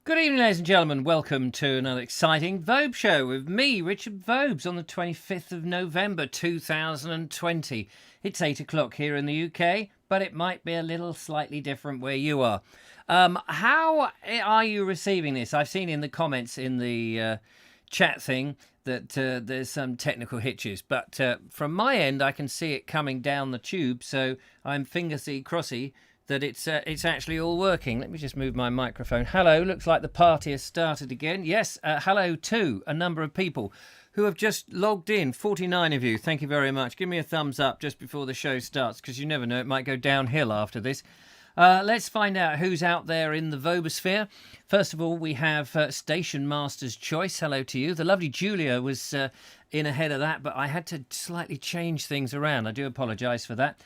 Good evening, ladies and gentlemen. Welcome to another exciting Vobes show with me, Richard Vobes, on the 25th of November 2020. It's 8 o'clock here in the UK, but it might be a little slightly different where you are. How are you receiving this? I've seen in the comments in the chat thing that there's some technical hitches, but from my end, I can see it coming down the tube, so I'm fingersy crossy that it's actually all working. Let me just move my microphone. Hello, looks like the party has started again. Yes, hello to a number of people who have just logged in. 49 of you, thank you very much. Give me a thumbs up just before the show starts, because you never know, it might go downhill after this. Let's find out who's out there in the Vobosphere. First of all, we have Station Master's Choice. Hello to you. The lovely Julia was in ahead of that, but I had to slightly change things around. I do apologise for that.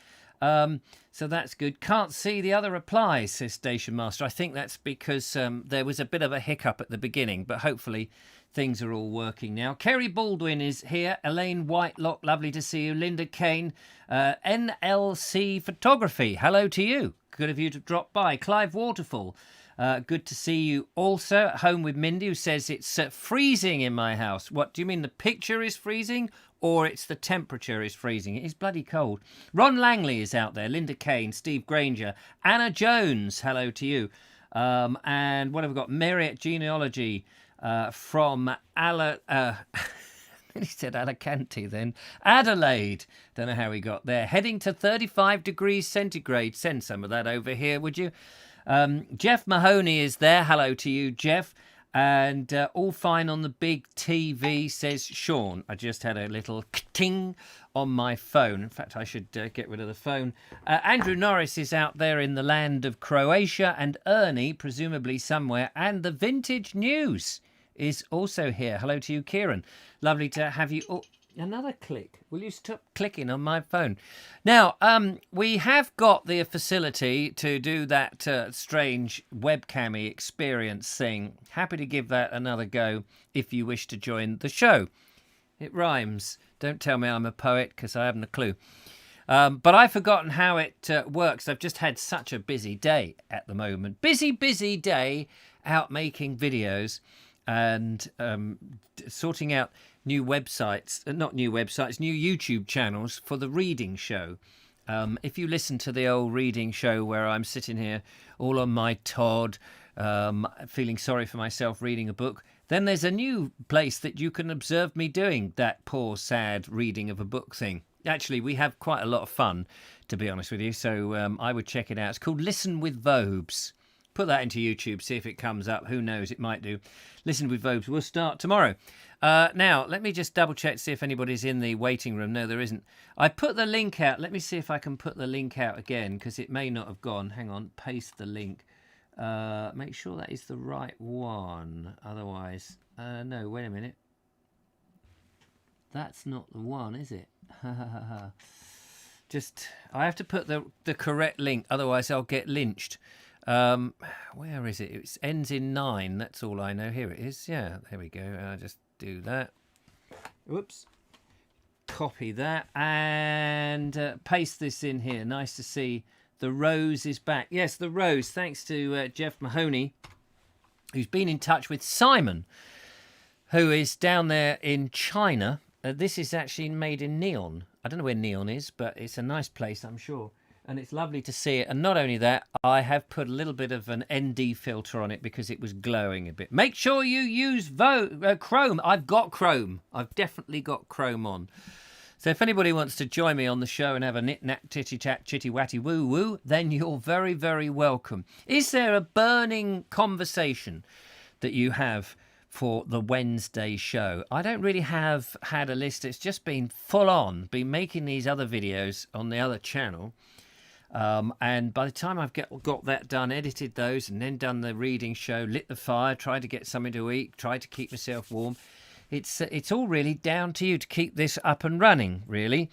So that's good. Can't see the other replies, says Station Master. I think that's because there was a bit of a hiccup at the beginning, but hopefully things are all working now. Kerry Baldwin is here. Elaine Whitelock, lovely to see you. Linda Kane, NLC Photography, hello to you. Good of you to drop by. Clive Waterfall, good to see you also. At home with Mindy, who says it's freezing in my house. What, do you mean the picture is freezing? Or it's the temperature is freezing. It is bloody cold. Ron Langley is out there. Linda Kane, Steve Granger, Anna Jones, hello to you. And what have we got? Marriott Genealogy from he said Alicante then. Adelaide. Don't know how he got there. Heading to 35 degrees centigrade. Send some of that over here, would you? Jeff Mahoney is there. Hello to you, Jeff. And all fine on the big TV, says Sean. I just had a little ting on my phone. In fact, I should get rid of the phone. Andrew Norris is out there in the land of Croatia, and Ernie, presumably somewhere. And the Vintage News is also here. Hello to you, Kieran. Lovely to have you. Oh, another click. Will you stop clicking on my phone? Now, we have got the facility to do that strange webcam-y experience thing. Happy to give that another go if you wish to join the show. It rhymes. Don't tell me I'm a poet, because I haven't a clue. But I've forgotten how it works. I've just had such a busy day at the moment. Busy day out making videos and sorting out new websites, new YouTube channels for the reading show. If you listen to the old reading show where I'm sitting here all on my Todd, feeling sorry for myself reading a book, then there's a new place that you can observe me doing that poor, sad reading of a book thing. Actually, we have quite a lot of fun, to be honest with you, so I would check it out. It's called Listen with Vobes. Put that into YouTube, see if it comes up. Who knows, it might do. Listen with Vobes. We'll start tomorrow. Now, let me just double check, see if anybody's in the waiting room. No, there isn't. I put the link out. Let me see if I can put the link out again, because it may not have gone. Hang on, paste the link. Make sure that is the right one. Otherwise, no, wait a minute. That's not the one, is it? Just, I have to put the correct link, otherwise I'll get lynched. Where is it? It ends in 9. That's all I know. Here it is. Yeah, there we go. I'll just do that. Whoops. Copy that and paste this in here. Nice to see the Rose is back. Yes, the Rose. Thanks to Jeff Mahoney, who's been in touch with Simon, who is down there in China. This is actually made in neon. I don't know where neon is, but it's a nice place, I'm sure. And it's lovely to see it. And not only that, I have put a little bit of an ND filter on it because it was glowing a bit. Make sure you use Chrome. I've got Chrome. I've definitely got Chrome on. So if anybody wants to join me on the show and have a nit-nat, titty-tat, chitty-watty woo-woo, then you're very, very welcome. Is there a burning conversation that you have for the Wednesday show? I don't really have had a list. It's just been full on. Been making these other videos on the other channel. And by the time I've got that done, edited those, and then done the reading show, lit the fire, tried to get something to eat, tried to keep myself warm, it's all really down to you to keep this up and running, really,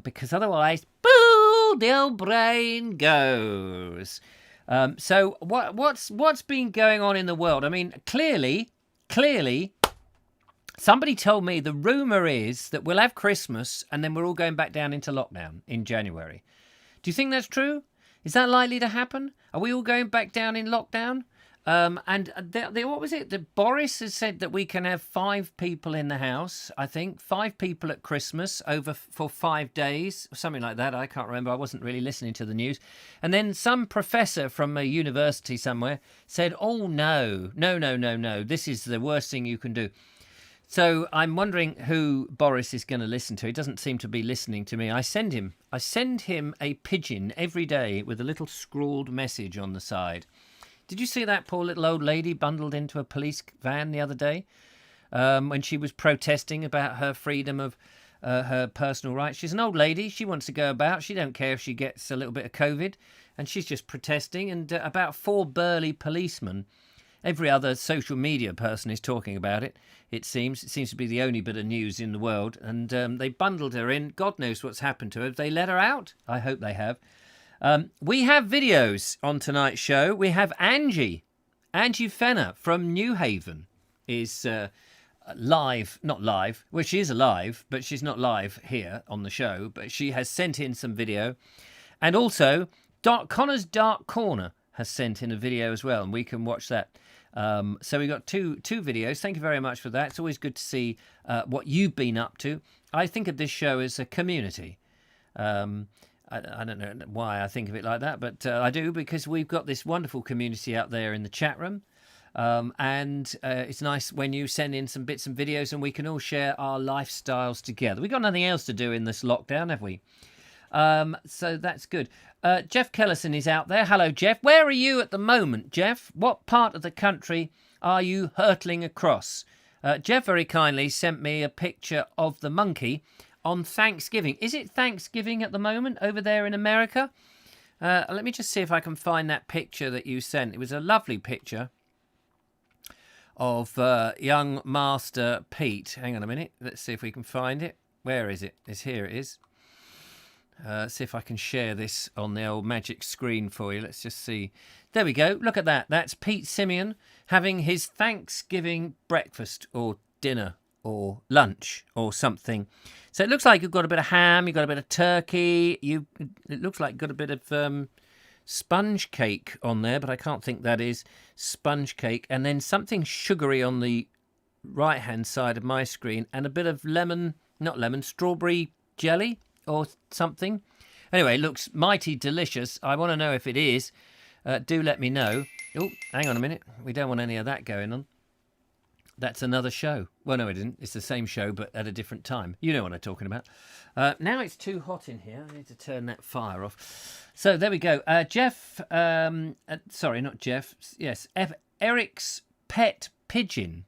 because otherwise, boo, the old brain goes. So what's been going on in the world? I mean, clearly, somebody told me the rumour is that we'll have Christmas and then we're all going back down into lockdown in January. Do you think that's true? Is that likely to happen? Are we all going back down in lockdown? What was it? Boris has said that we can have 5 people in the house, I think. 5 people at Christmas for 5 days, something like that. I can't remember. I wasn't really listening to the news. And then some professor from a university somewhere said, oh, no. This is the worst thing you can do. So I'm wondering who Boris is going to listen to. He doesn't seem to be listening to me. I send him a pigeon every day with a little scrawled message on the side. Did you see that poor little old lady bundled into a police van the other day when she was protesting about her freedom of her personal rights? She's an old lady. She wants to go about. She don't care if she gets a little bit of COVID. And she's just protesting. And about 4 burly policemen. Every other social media person is talking about it, it seems. It seems to be the only bit of news in the world. And they bundled her in. God knows what's happened to her. Have they let her out? I hope they have. We have videos on tonight's show. We have Angie Fenner from New Haven is live, not live. Well, she is alive, but she's not live here on the show. But she has sent in some video. And also, Connor's Dark Corner has sent in a video as well, and we can watch that. So we got two videos. Thank you very much for that. It's always good to see what you've been up to. I think of this show as a community. I don't know why I think of it like that, but I do, because we've got this wonderful community out there in the chat room. And it's nice when you send in some bits and videos and we can all share our lifestyles together. We've got nothing else to do in this lockdown, have we? So that's good. Jeff Kellison is out there. Hello, Jeff. Where are you at the moment, Jeff? What part of the country are you hurtling across? Jeff very kindly sent me a picture of the monkey on Thanksgiving. Is it Thanksgiving at the moment over there in America? Let me just see if I can find that picture that you sent. It was a lovely picture of young Master Pete. Hang on a minute. Let's see if we can find it. Where is it? Here it is. See if I can share this on the old magic screen for you. Let's just see. There we go. Look at that. That's Pete Simeon having his Thanksgiving breakfast or dinner or lunch or something. So it looks like you've got a bit of ham, you've got a bit of turkey, it looks like you've got a bit of sponge cake on there, but I can't think that is sponge cake. And then something sugary on the right-hand side of my screen, and a bit of strawberry jelly or something. Anyway, it looks mighty delicious. I want to know if it is. Do let me know. Oh, hang on a minute. We don't want any of that going on. That's another show. Well, no, it isn't. It's the same show, but at a different time. You know what I'm talking about. Now it's too hot in here. I need to turn that fire off. So there we go. Jeff, sorry, not Jeff. Yes, Eric's pet pigeon.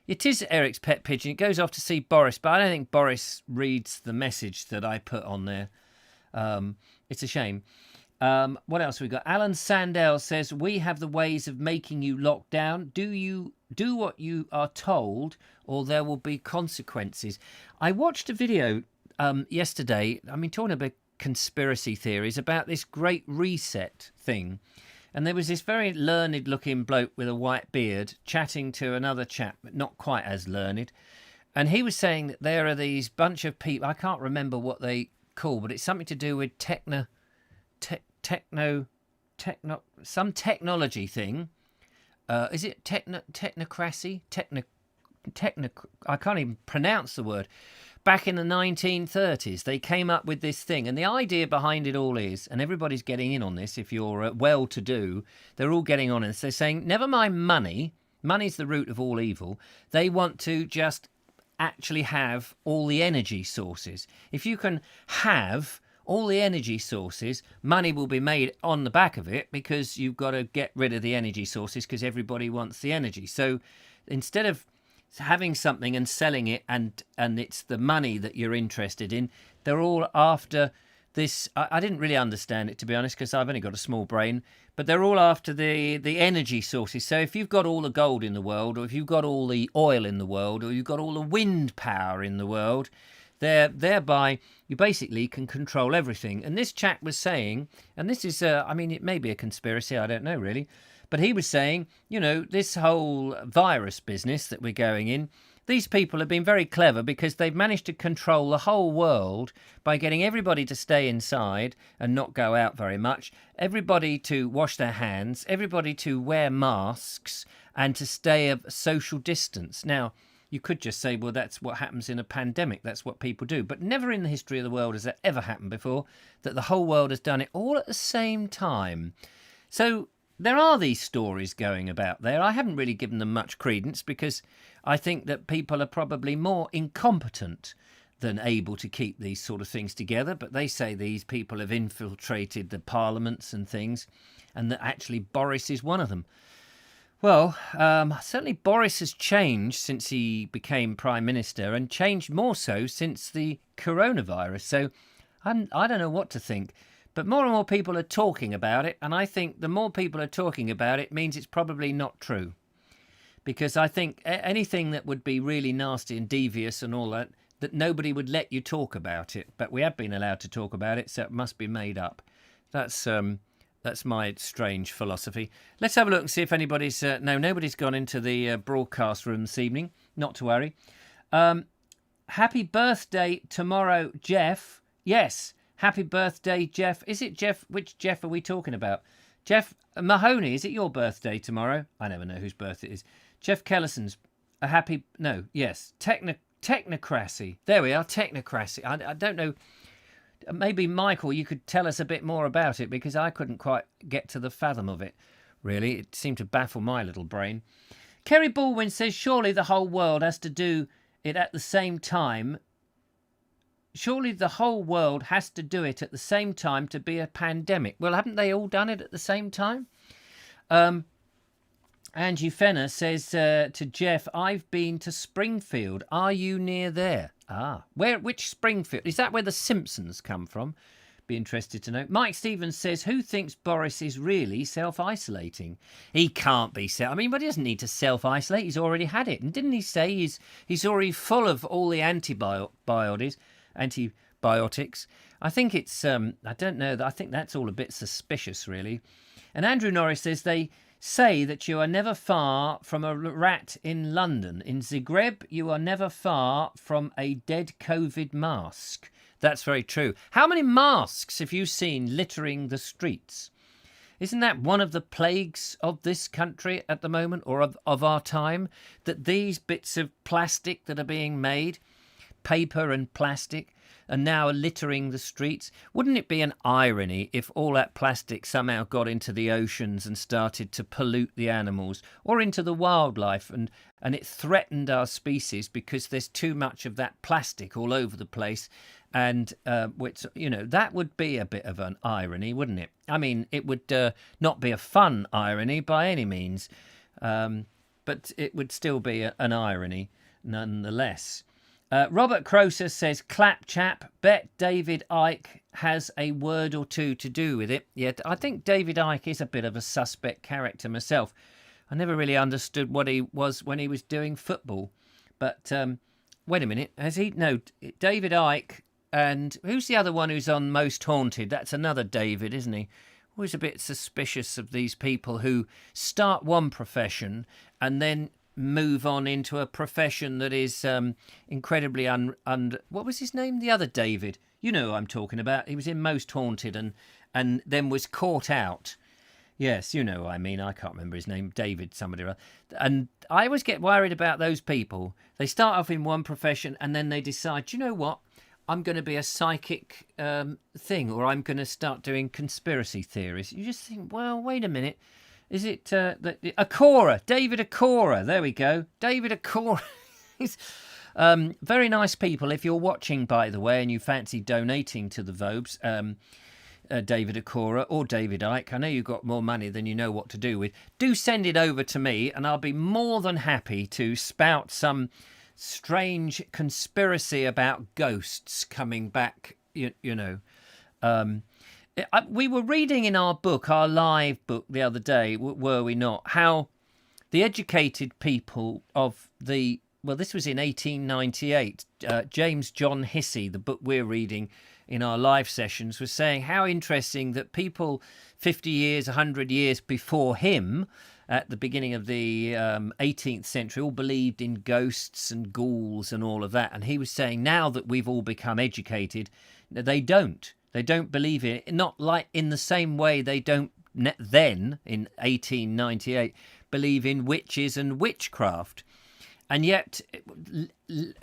It is Eric's pet pigeon. It goes off to see Boris, but I don't think Boris reads the message that I put on there. It's a shame. What else we got? Alan Sandell says, we have the ways of making you lock down. Do what you are told, or there will be consequences. I watched a video yesterday. I mean, talking about conspiracy theories about this great reset thing. And there was this very learned-looking bloke with a white beard chatting to another chap, but not quite as learned. And he was saying that there are these bunch of people, I can't remember what they call, but it's something to do with some technology thing. Is it technocracy? I can't even pronounce the word. Back in the 1930s, they came up with this thing. And the idea behind it all is, and everybody's getting in on this, if you're well-to-do, they're all getting on this. They're saying, never mind money. Money's the root of all evil. They want to just actually have all the energy sources. If you can have all the energy sources, money will be made on the back of it, because you've got to get rid of the energy sources because everybody wants the energy. So instead of having something and selling it and it's the money that you're interested in, they're all after this. I didn't really understand it, to be honest, because I've only got a small brain, but they're all after the energy sources. So if you've got all the gold in the world, or if you've got all the oil in the world, or you've got all the wind power in the world, thereby you basically can control everything. And this chap was saying, and this is, I mean, it may be a conspiracy, I don't know really, but he was saying, you know, this whole virus business that we're going in, these people have been very clever because they've managed to control the whole world by getting everybody to stay inside and not go out very much, everybody to wash their hands, everybody to wear masks and to stay a social distance. Now, you could just say, well, that's what happens in a pandemic. That's what people do. But never in the history of the world has that ever happened before, that the whole world has done it all at the same time. So there are these stories going about there. I haven't really given them much credence because I think that people are probably more incompetent than able to keep these sort of things together. But they say these people have infiltrated the parliaments and things, and that actually Boris is one of them. Well, certainly Boris has changed since he became Prime Minister, and changed more so since the coronavirus. So I don't know what to think. But more and more people are talking about it, and I think the more people are talking about it means it's probably not true. Because I think anything that would be really nasty and devious and all that, that nobody would let you talk about it. But we have been allowed to talk about it, so it must be made up. That's my strange philosophy. Let's have a look and see if anybody's... No, nobody's gone into the broadcast room this evening. Not to worry. Happy birthday tomorrow, Jeff. Yes, happy birthday, Jeff. Is it Jeff? Which Jeff are we talking about? Jeff Mahoney, is it your birthday tomorrow? I never know whose birthday it is. Jeff Kellison's a happy... No, yes. Technocracy. There we are, technocracy. I don't know... Maybe, Michael, you could tell us a bit more about it, because I couldn't quite get to the fathom of it, really. It seemed to baffle my little brain. Kerry Baldwin says, surely the whole world has to do it at the same time. Surely the whole world has to do it at the same time to be a pandemic. Well, haven't they all done it at the same time? Angie Fenner says to Jeff, I've been to Springfield. Are you near there? Ah, which Springfield? Is that where the Simpsons come from? Be interested to know. Mike Stevens says, who thinks Boris is really self-isolating? He can't be but he doesn't need to self-isolate. He's already had it. And didn't he say he's already full of all the antibiotics? I think it's, I don't know. I think that's all a bit suspicious, really. And Andrew Norris says they say that you are never far from a rat in London. In Zagreb, you are never far from a dead COVID mask. That's very true. How many masks have you seen littering the streets? Isn't that one of the plagues of this country at the moment, or of our time, that these bits of plastic that are being made, paper and plastic, are now littering the streets? Wouldn't it be an irony if all that plastic somehow got into the oceans and started to pollute the animals, or into the wildlife, and it threatened our species because there's too much of that plastic all over the place? And which, that would be a bit of an irony, wouldn't it? I mean, it would not be a fun irony by any means, but it would still be an irony nonetheless. Robert Croser says, clapchap, bet David Icke has a word or two to do with it. Yet I think David Icke is a bit of a suspect character myself. I never really understood what he was when he was doing football. But wait a minute, has he? No, David Icke, and who's the other one who's on Most Haunted? That's another David, isn't he? Always a bit suspicious of these people who start one profession and then move on into a profession that is incredibly what was his name? The other David. You know who I'm talking about. He was in Most Haunted and then was caught out. Yes, you know who I mean. I can't remember his name. David somebody or other. And I always get worried about those people. They start off in one profession and then they decide, you know what? I'm going to be a psychic thing, or I'm going to start doing conspiracy theories. You just think, well, wait a minute. Is it Akora? David Akora. There we go. David Akora. Very nice people. If you're watching, by the way, and you fancy donating to the Vobes, David Akora or David Icke, I know you've got more money than you know what to do with. Do send it over to me, and I'll be more than happy to spout some strange conspiracy about ghosts coming back. We were reading in our book, our live book the other day, were we not, how the educated people of this was in 1898, James John Hissey, the book we're reading in our live sessions, was saying how interesting that people 50 years, 100 years before him at the beginning of the 18th century all believed in ghosts and ghouls and all of that. And he was saying now that we've all become educated, they don't. They don't believe it. Not like in the same way they don't then, in 1898, believe in witches and witchcraft. And yet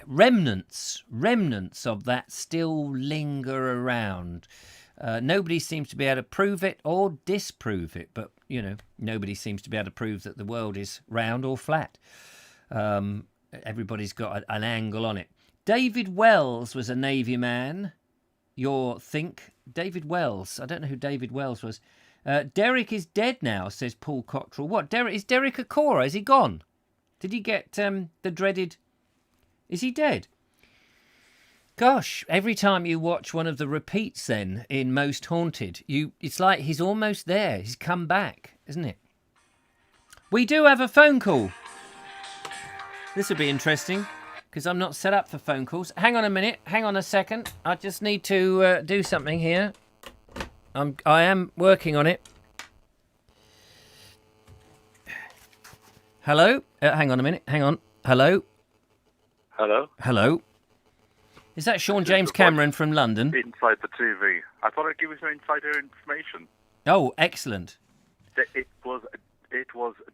remnants of that still linger around. Nobody seems to be able to prove it or disprove it, but, nobody seems to be able to prove that the world is round or flat. Everybody's got an angle on it. David Wells was a Navy man. David Wells. I don't know who David Wells was. Derek is dead now, says Paul Cottrell. What, Derek? Is Derek Acora? Is he gone? Did he get the dreaded... Is he dead? Gosh, every time you watch one of the repeats then in Most Haunted, it's like he's almost there. He's come back, isn't it? We do have a phone call. This would be interesting, because I'm not set up for phone calls. Hang on a minute. Hang on a second. I just need to do something here. I am working on it. Hello? Hang on a minute. Hang on. Hello? Hello? Hello? Is that Sean James Cameron from London? Inside the TV. I thought I'd give you some insider information. Oh, excellent. It was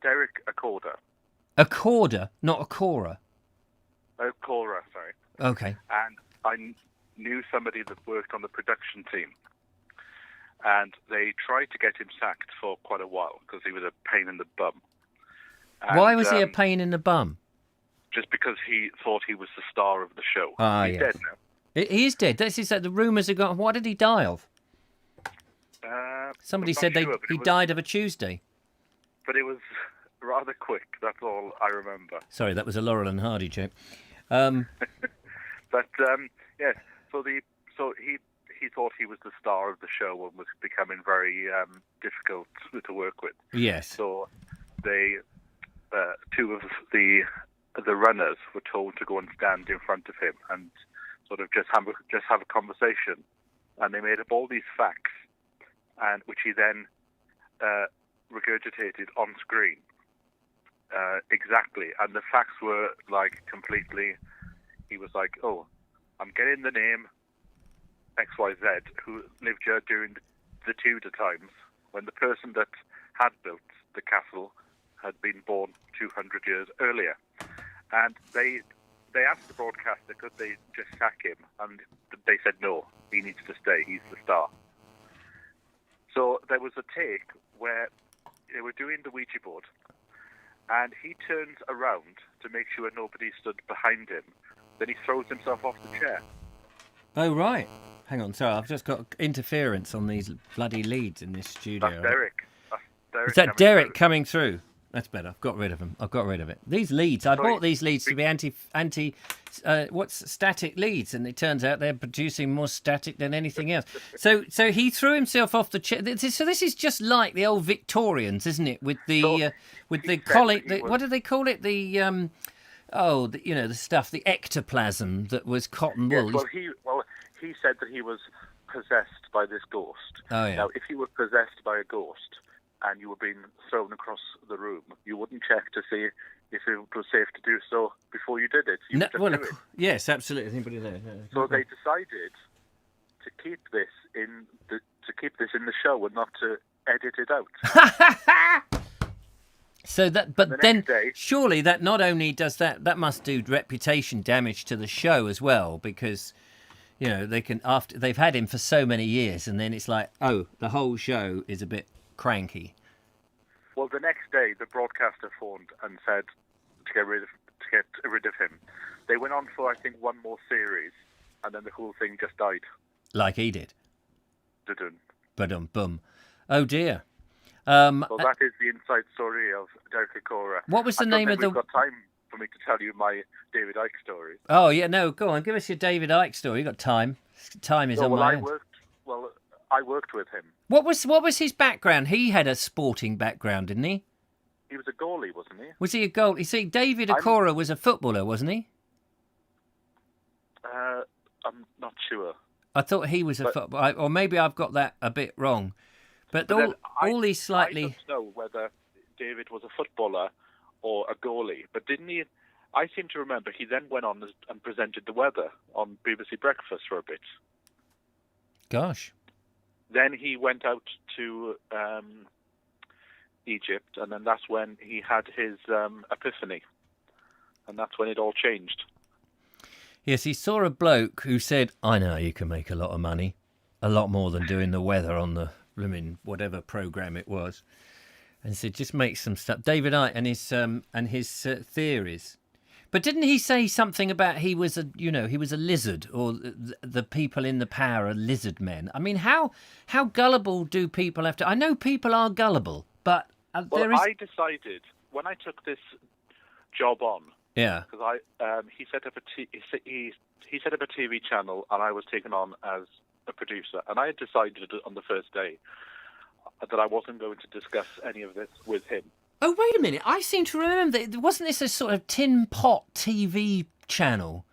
Derek Accorder. Accorder, not Acora. Acora, sorry. Okay. And I knew somebody that worked on the production team. And they tried to get him sacked for quite a while because he was a pain in the bum. And, why was he a pain in the bum? Just because he thought he was the star of the show. He's dead now. He is dead. This is that the rumours have got. What did he die of? Somebody said he died of a Tuesday. But it was rather quick. That's all I remember. Sorry, that was a Laurel and Hardy joke. But yes, so he thought he was the star of the show and was becoming very difficult to work with. Yes. So they, two of the runners were told to go and stand in front of him and sort of just have a conversation, and they made up all these facts, and which he then regurgitated on screen exactly. And the facts were like completely. He was like, "Oh, I'm getting the name XYZ who lived here during the Tudor times, when the person that had built the castle had been born 200 years earlier." And they asked the broadcaster, could they just sack him? And they said, no, he needs to stay. He's the star. So there was a take where they were doing the Ouija board, and he turns around to make sure nobody stood behind him. Then he throws himself off the chair. Oh, right. Hang on, sorry, I've just got interference on these bloody leads in this studio. That's Derek. Is that Derek coming through? That's better. I've got rid of them. I've got rid of it. These leads, I bought these leads to be static leads, and it turns out they're producing more static than anything else. So he threw himself off the chair. So this is just like the old Victorians, isn't it? With the collar. What do they call it? The stuff, the ectoplasm that was cotton wool. Yes, he said that he was possessed by this ghost. Oh yeah. Now, if you were possessed by a ghost and you were being thrown across the room, you wouldn't check to see if it was safe to do so before you did it. Do it. Yes, absolutely. Anybody there? So they decided to keep this in the show and not to edit it out. So that, but then surely that not only does that must do reputation damage to the show as well, because they can, after they've had him for so many years, and then it's like, oh, the whole show is a bit cranky. Well, the next day, the broadcaster phoned and said to get rid of him. They went on for, I think, one more series, and then the whole thing just died. Like he did. Dun. Ba-dum-bum. Oh dear. So that is the inside story of Derek Acora. What was the name of the? We've got time for me to tell you my David Icke story. Oh yeah, no, go on, give us your David Icke story. You got time? Time is on my end. I worked with him. What was his background? He had a sporting background, didn't he? He was a goalie, wasn't he? Was he a goalie? You see, David Acora was a footballer, wasn't he? I'm not sure. I thought he was a footballer, or maybe I've got that a bit wrong. But all these slightly. I don't know whether David was a footballer or a goalie, but didn't he? I seem to remember he then went on and presented the weather on BBC Breakfast for a bit. Gosh. Then he went out to Egypt, and then that's when he had his epiphany, and that's when it all changed. Yes, he saw a bloke who said, I know you can make a lot of money, a lot more than doing the weather on the whatever programme it was. And said, just make some stuff. David Icke and his theories. But didn't he say something about he was a lizard, or the people in the power are lizard men? I mean, how gullible do people have to? I know people are gullible, but there is. I decided when I took this job on. Yeah. Because he set up he set up a TV channel, and I was taken on as a producer, and I had decided on the first day that I wasn't going to discuss any of this with him. Oh, wait a minute. I seem to remember that. Wasn't this a sort of tin pot TV channel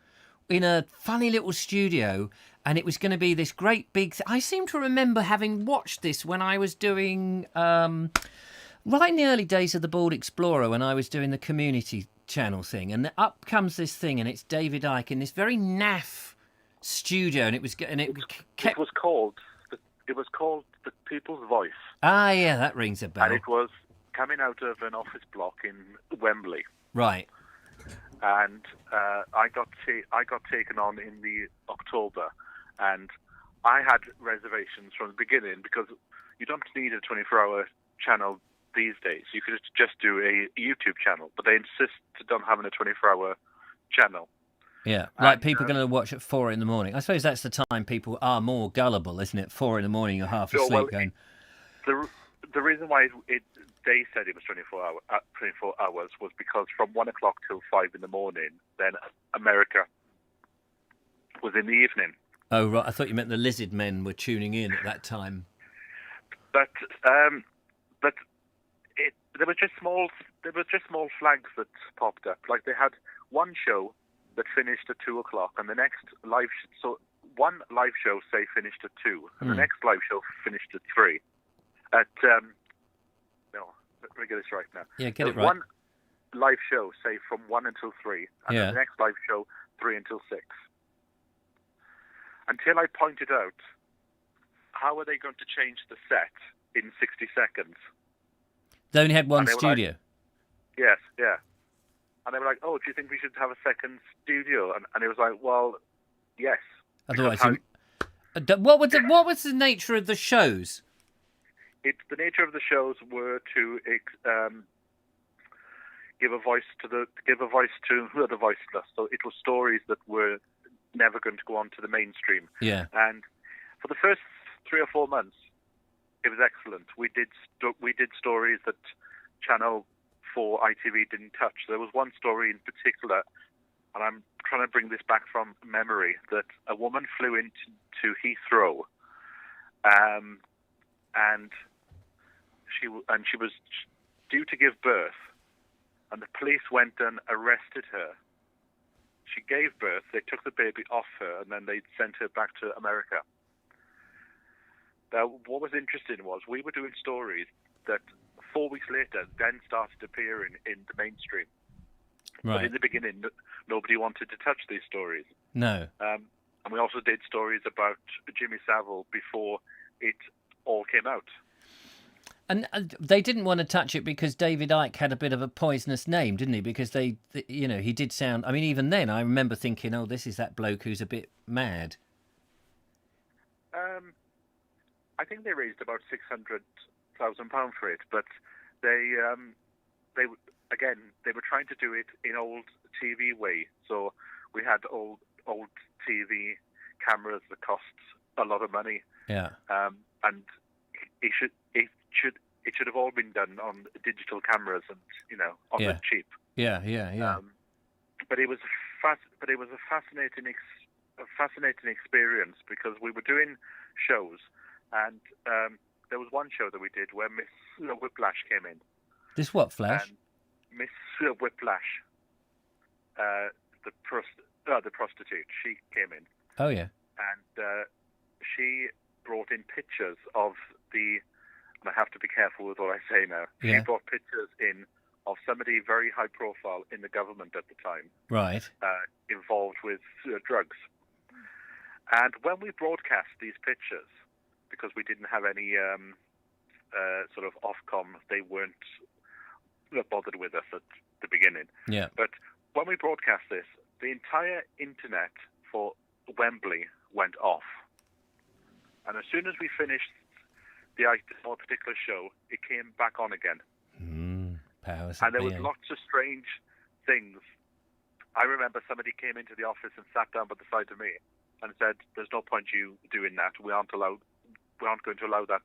in a funny little studio, and it was going to be this great big... I seem to remember having watched this when I was doing... right in the early days of The Bald Explorer, when I was doing the community channel thing, and up comes this thing, and it's David Icke in this very naff studio, and it was called The People's Voice. Ah, yeah, that rings a bell. And it was coming out of an office block in Wembley. Right. And I got taken on in the October, and I had reservations from the beginning, because you don't need a 24-hour channel these days. You could just do a YouTube channel, but they insisted on having a 24-hour channel. Yeah, like people are going to watch at 4 a.m. I suppose that's the time people are more gullible, isn't it? 4 a.m, you're half asleep going... The reason why they said it was 24 hours was because from 1 o'clock till 5 in the morning, then America was in the evening. Oh, right. I thought you meant the lizard men were tuning in at that time. But there was just small flags that popped up. Like, they had one show that finished at 2 o'clock, and the next live so one live show, say, finished at 2, and the next live show finished at 3. No, let me get this right now. Yeah, get it right. One live show, say, from 1 until 3, and the next live show 3 until 6. Until I pointed out, how are they going to change the set in 60 seconds? They only had one studio. Yes, yeah. And they were like, "Oh, do you think we should have a second studio?" And it was like, "Well, yes." Otherwise, what was the nature of the shows? The nature of the shows were to give a voice to the voiceless. So it was stories that were never going to go on to the mainstream. Yeah. And for the first 3 or 4 months, it was excellent. We did stories that Channel 4 ITV didn't touch. There was one story in particular, and I'm trying to bring this back from memory, that a woman flew into Heathrow, and she was due to give birth, and the police went and arrested her. She gave birth, they took the baby off her, and then they sent her back to America. Now, what was interesting was we were doing stories that 4 weeks later then started appearing in the mainstream. Right. But in the beginning, nobody wanted to touch these stories. No. And we also did stories about Jimmy Savile before it all came out. And they didn't want to touch it because David Icke had a bit of a poisonous name, didn't he? Because he did sound... I mean, even then, I remember thinking, oh, this is that bloke who's a bit mad. I think they raised about £600,000 for it, but they were trying to do it in old TV way. So we had old TV cameras that cost a lot of money. Yeah. And it should have all been done on digital cameras and on the cheap. Yeah. But it was a fascinating experience, because we were doing shows, and there was one show that we did where Miss Whiplash came in. This what, Flash? And Miss Whiplash, the prostitute, she came in. Oh yeah. And she brought in pictures of the and I have to be careful with what I say now. Yeah. She brought pictures in of somebody very high profile in the government at the time, Right. involved with drugs. And when we broadcast these pictures, because we didn't have any sort of Ofcom, they weren't bothered with us at the beginning. Yeah. But when we broadcast this, the entire internet for Wembley went off. And as soon as we finished our particular show, it came back on again. Powers And that there was be. lots of strange things. I remember somebody came into the office and sat down by the side of me and said, "There's no point you doing that. We aren't going to allow that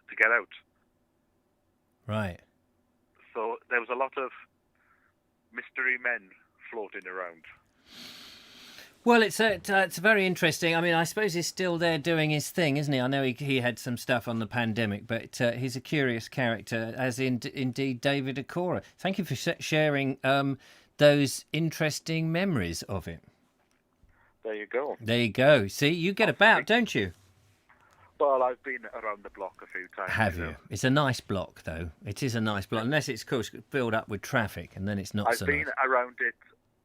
to get out." Right. So there was a lot of mystery men floating around. Well, it's very interesting. I mean, I suppose he's still there doing his thing, isn't he? I know he had some stuff on the pandemic, but he's a curious character, as indeed David Akora. Thank you for sharing those interesting memories of it. There you go. There you go. See, you get about, don't you? Well, I've been around the block a few times. Have you? It's a nice block, though. It is a nice block, unless it's, of course, filled up with traffic, and then it's not so nice. I've been around it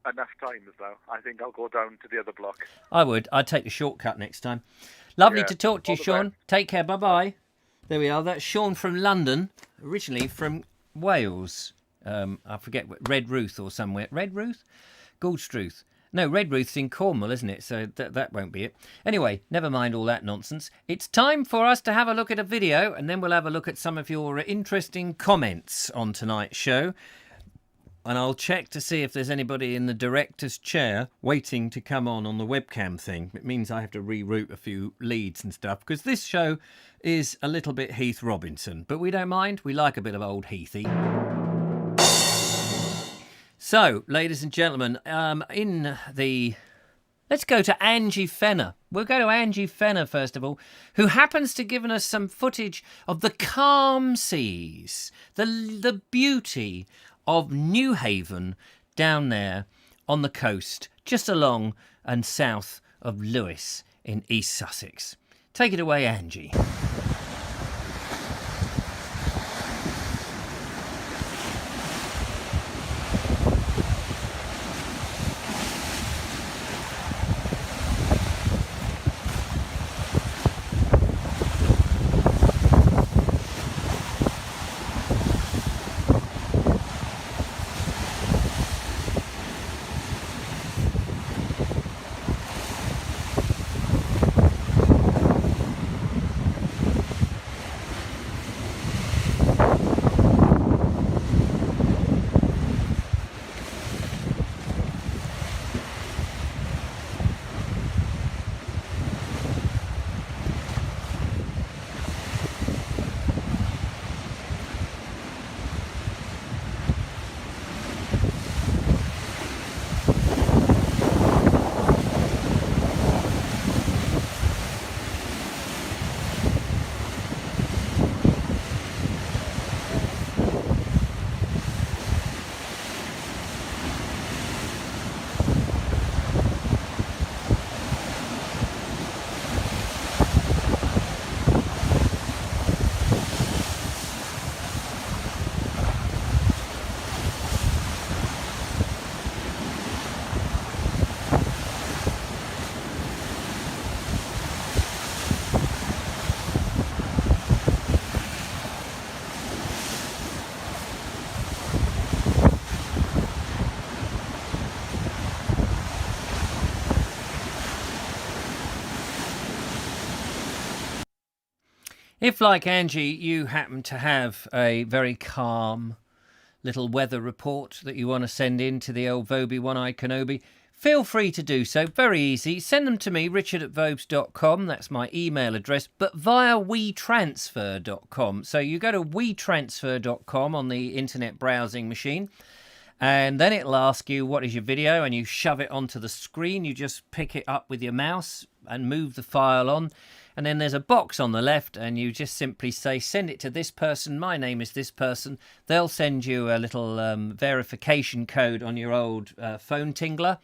enough times, though. I think I'll go down to the other block. I would. I'd take the shortcut next time. Lovely Yeah. to talk to you, All the Sean. best. Take care. Bye-bye. There we are. That's Sean from London, originally from Wales. I forget, Redruth or somewhere. Redruth? Goldstruth. No, Redruth's in Cornwall, isn't it? So that won't be it. Anyway, never mind all that nonsense. It's time for us to have a look at a video, and then we'll have a look at some of your interesting comments on tonight's show. And I'll check to see if there's anybody in the director's chair waiting to come on the webcam thing. It means I have to reroute a few leads and stuff, because this show is a little bit Heath Robinson. But we don't mind. We like a bit of old Heathy. So, ladies and gentlemen, let's go to Angie Fenner. We'll go to Angie Fenner, first of all, who happens to give us some footage of the calm seas, the beauty of New Haven down there on the coast, just along and south of Lewes in East Sussex. Take it away, Angie. If, like Angie, you happen to have a very calm little weather report that you want to send in to the old Vobie One-Eyed Kenobi, feel free to do so. Very easy. Send them to me, richard@vobes.com. That's my email address, but via wetransfer.com. So you go to wetransfer.com on the internet browsing machine, and then it'll ask you what is your video, and you shove it onto the screen. You just pick it up with your mouse and move the file on. And then there's a box on the left, and you just simply say, send it to this person. My name is this person. They'll send you a little verification code on your old phone tingler.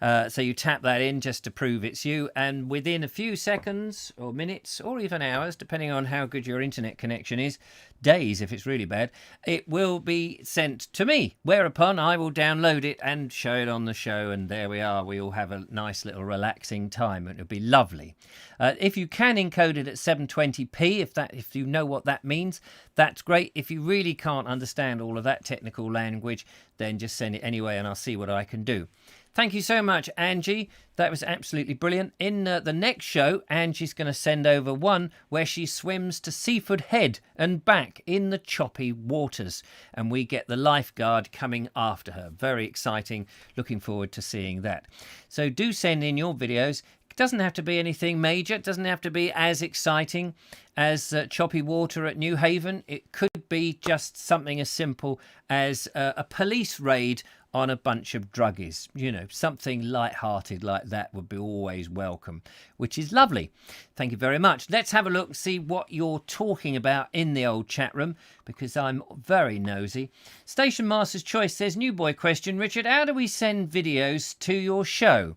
So you tap that in just to prove it's you, and within a few seconds or minutes or even hours, depending on how good your internet connection is, days if it's really bad, it will be sent to me, whereupon I will download it and show it on the show, and there we are. We all have a nice little relaxing time, and it'll be lovely. If you can encode it at 720p, if you know what that means, that's great. If you really can't understand all of that technical language, then just send it anyway, and I'll see what I can do. Thank you so much, Angie. That was absolutely brilliant. In the next show, Angie's going to send over one where she swims to Seaford Head and back in the choppy waters, and we get the lifeguard coming after her. Very exciting. Looking forward to seeing that. So do send in your videos. It doesn't have to be anything major. It doesn't have to be as exciting as choppy water at New Haven. It could be just something as simple as a police raid on a bunch of druggies. You know, something light-hearted like that would be always welcome, which is lovely. Thank you very much. Let's have a look, see what you're talking about in the old chat room, because I'm very nosy. Station Master's Choice says, new boy question, Richard, how do we send videos to your show?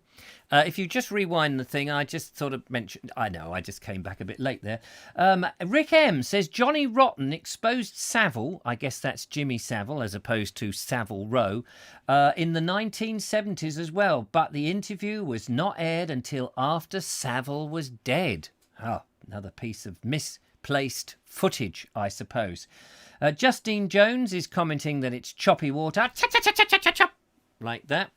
If you just rewind the thing, I just sort of mentioned, I know, I just came back a bit late there. Rick M says, Johnny Rotten exposed Savile, I guess that's Jimmy Savile as opposed to Savile Row, in the 1970s as well. But the interview was not aired until after Savile was dead. Oh, another piece of misplaced footage, I suppose. Justine Jones is commenting that it's choppy water. Chop, like that.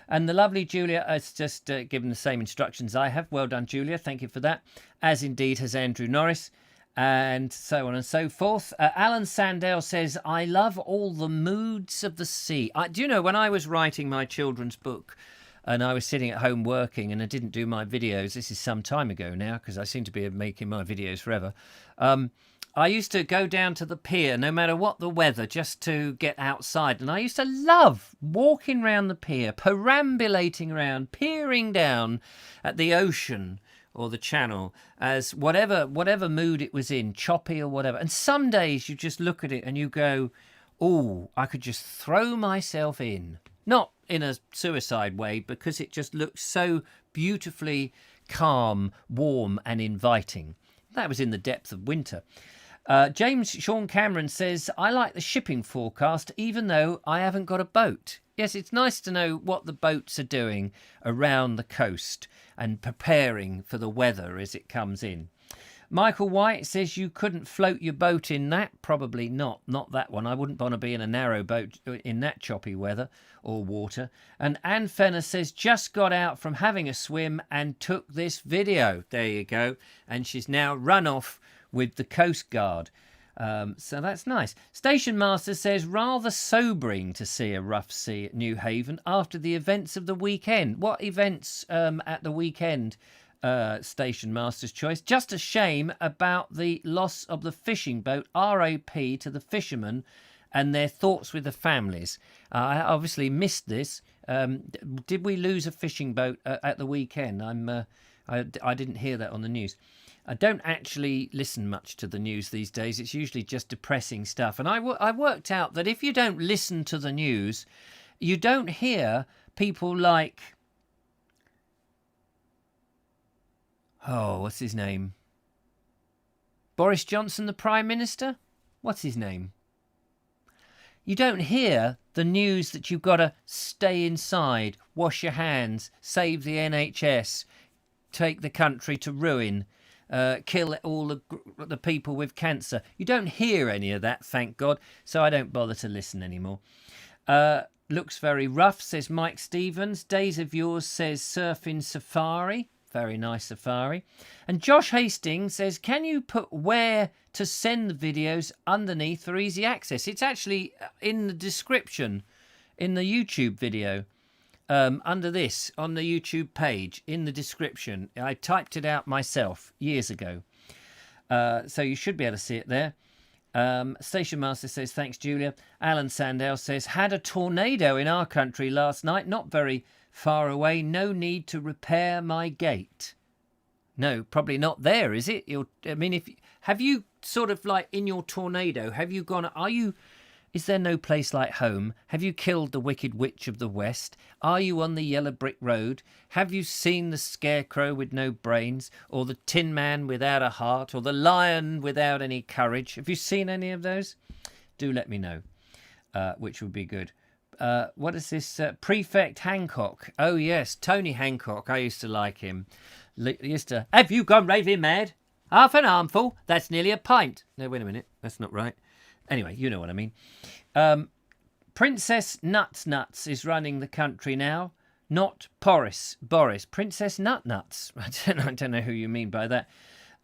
And the lovely Julia has just given the same instructions I have. Well done, Julia. Thank you for that. As indeed has Andrew Norris. And so on and so forth. Alan Sandell says, I love all the moods of the sea. Do you know, when I was writing my children's book and I was sitting at home working and I didn't do my videos, this is some time ago now because I seem to be making my videos forever, I used to go down to the pier, no matter what the weather, just to get outside. And I used to love walking around the pier, perambulating around, peering down at the ocean or the channel as whatever mood it was in, choppy or whatever. And some days you just look at it and you go, oh, I could just throw myself in. Not in a suicide way, because it just looks so beautifully calm, warm and inviting. That was in the depth of winter. James Sean Cameron says, I like the shipping forecast, even though I haven't got a boat. Yes, it's nice to know what the boats are doing around the coast and preparing for the weather as it comes in. Michael White says you couldn't float your boat in that. Probably not. Not that one. I wouldn't want to be in a narrow boat in that choppy weather or water. And Anne Fenner says, just got out from having a swim and took this video. There you go. And she's now run off with the Coast Guard. So that's nice. Station Master says, rather sobering to see a rough sea at New Haven after the events of the weekend. What events at the weekend, Station Master's Choice? Just a shame about the loss of the fishing boat, RAP to the fishermen and their thoughts with the families. I obviously missed this. Did we lose a fishing boat at the weekend? I didn't hear that on the news. I don't actually listen much to the news these days. It's usually just depressing stuff. And I worked out that if you don't listen to the news, you don't hear people like... Oh, what's his name? Boris Johnson, the Prime Minister? What's his name? You don't hear the news that you've got to stay inside, wash your hands, save the NHS, take the country to ruin, kill all the people with cancer. You don't hear any of that, thank God, so I don't bother to listen anymore. Looks very rough, says Mike Stevens. Days of Yours says surfing safari. Very nice safari. And Josh Hastings says, can you put where to send the videos underneath for easy access? It's actually in the description in the YouTube video. Under this, on the YouTube page, in the description. I typed it out myself years ago. So you should be able to see it there. Station Master says, thanks, Julia. Alan Sandell says, had a tornado in our country last night. Not very far away. No need to repair my gate. No, probably not there, is it? Have you sort of like in your tornado, have you gone, are you Is there no place like home? Have you killed the wicked witch of the west? Are you on the yellow brick road? Have you seen the scarecrow with no brains, or the tin man without a heart, or the lion without any courage? Have you seen any of those? Do let me know, which would be good. What is this? Prefect Hancock. Oh, yes, Tony Hancock. I used to like him. Have you gone raving mad? Half an armful? That's nearly a pint. No, wait a minute. That's not right. Anyway, you know what I mean. Princess Nuts is running the country now, not Boris. Princess Nuts. I don't know who you mean by that.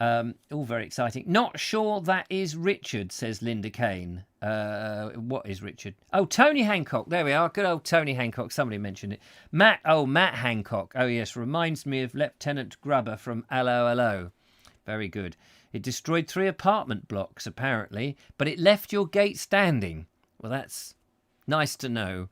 All very exciting. Not sure that is Richard, says Linda Kane. What is Richard? Oh, Tony Hancock. There we are. Good old Tony Hancock. Somebody mentioned it. Matt Hancock. Oh, yes. Reminds me of Lieutenant Grubber from Allo Allo. Very good. It destroyed 3 apartment blocks, apparently, but it left your gate standing. Well, that's nice to know.